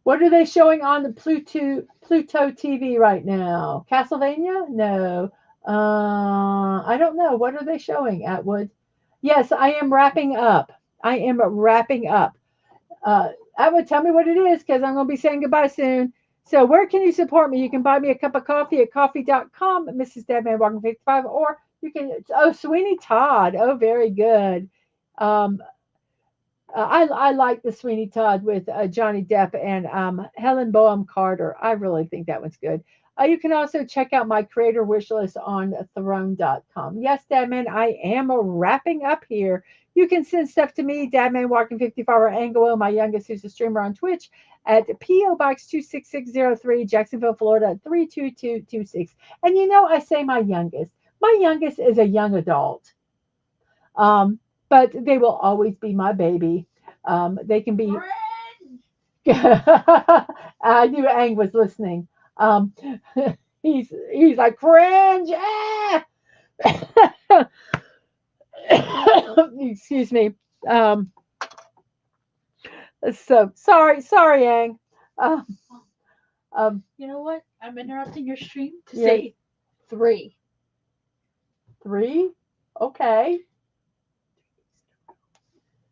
what are they showing on the Pluto TV right now? Castlevania? No. I don't know. What are they showing, Atwood? Yes, I am wrapping up. I am wrapping up. Atwood, tell me what it is because I'm going to be saying goodbye soon. So, where can you support me? You can buy me a cup of coffee at coffee.com, Mrs. Deadman Walking 55, or you can, oh, Sweeney Todd. Oh, very good. Um, I like the Sweeney Todd with Johnny Depp and Helen Boehm Carter. I really think that one's good. You can also check out my creator wish list on throne.com. Yes, Dadman, I am wrapping up here. You can send stuff to me, Dadman Walking 55 or Angelo, my youngest, who's a streamer on Twitch, at P.O. Box 26603, Jacksonville, Florida 32226. And you know, I say my youngest. My youngest is a young adult. Um, but they will always be my baby. They can be. I knew Ang was listening. Um, he's like cringe. Ah! Excuse me. Um, so sorry, Ang. Um, You know what? I'm interrupting your stream to yes, say 3. 3. Okay.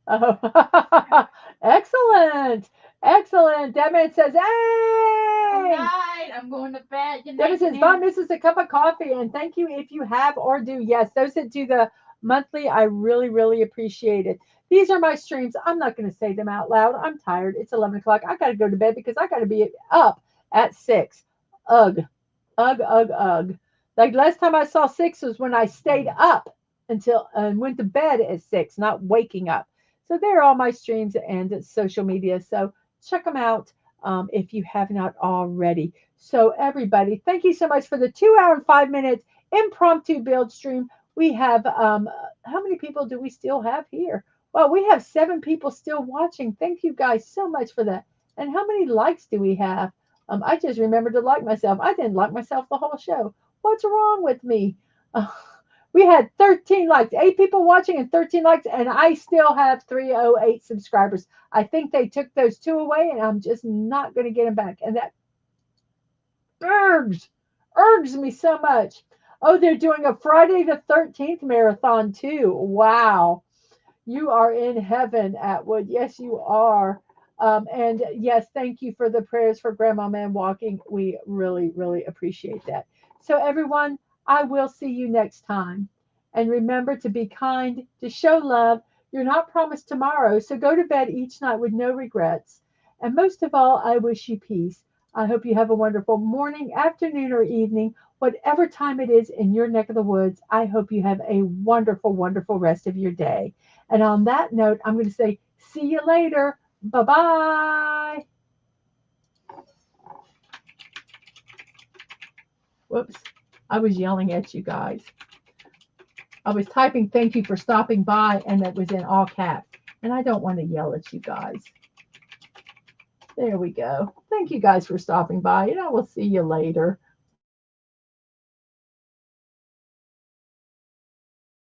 Oh, excellent. Excellent. Demet says, Good hey. night. I'm going to bed. Good Demet night, says, buy Mrs. a cup of coffee. And thank you if you have or do. Yes, those that do the monthly, I really, really appreciate it. These are my streams. I'm not going to say them out loud. I'm tired. It's 11 o'clock. I got to go to bed because I got to be up at 6. Ugh, ugh, ugh, ugh. Like last time I saw 6 was when I stayed up until and went to bed at 6, not waking up. So they're all my streams and social media. So check them out if you have not already. So everybody, thank you so much for the 2 hour and 5 minute impromptu build stream. We have how many people do we still have here? Well, we have 7 people still watching. Thank you guys so much for that. And how many likes do we have? I just remembered to like myself. I didn't like myself the whole show. What's wrong with me? Uh, we had 13 likes, 8 people watching and 13 likes, and I still have 308 subscribers. I think they took those 2 away, and I'm just not going to get them back. And that urges, urges me so much. Oh, they're doing a Friday the 13th marathon too. Wow. You are in heaven, Atwood. Yes, you are. And yes, thank you for the prayers for Grandma Man walking. We really, really appreciate that. So, everyone, I will see you next time. And remember to be kind, to show love. You're not promised tomorrow, so go to bed each night with no regrets. And most of all, I wish you peace. I hope you have a wonderful morning, afternoon, or evening, whatever time it is in your neck of the woods. I hope you have a wonderful, wonderful rest of your day. And on that note, I'm going to say, see you later. Bye bye. Whoops. I was yelling at you guys. I was typing thank you for stopping by, and it was in all caps. And I don't want to yell at you guys. There we go. Thank you guys for stopping by, and I will see you later.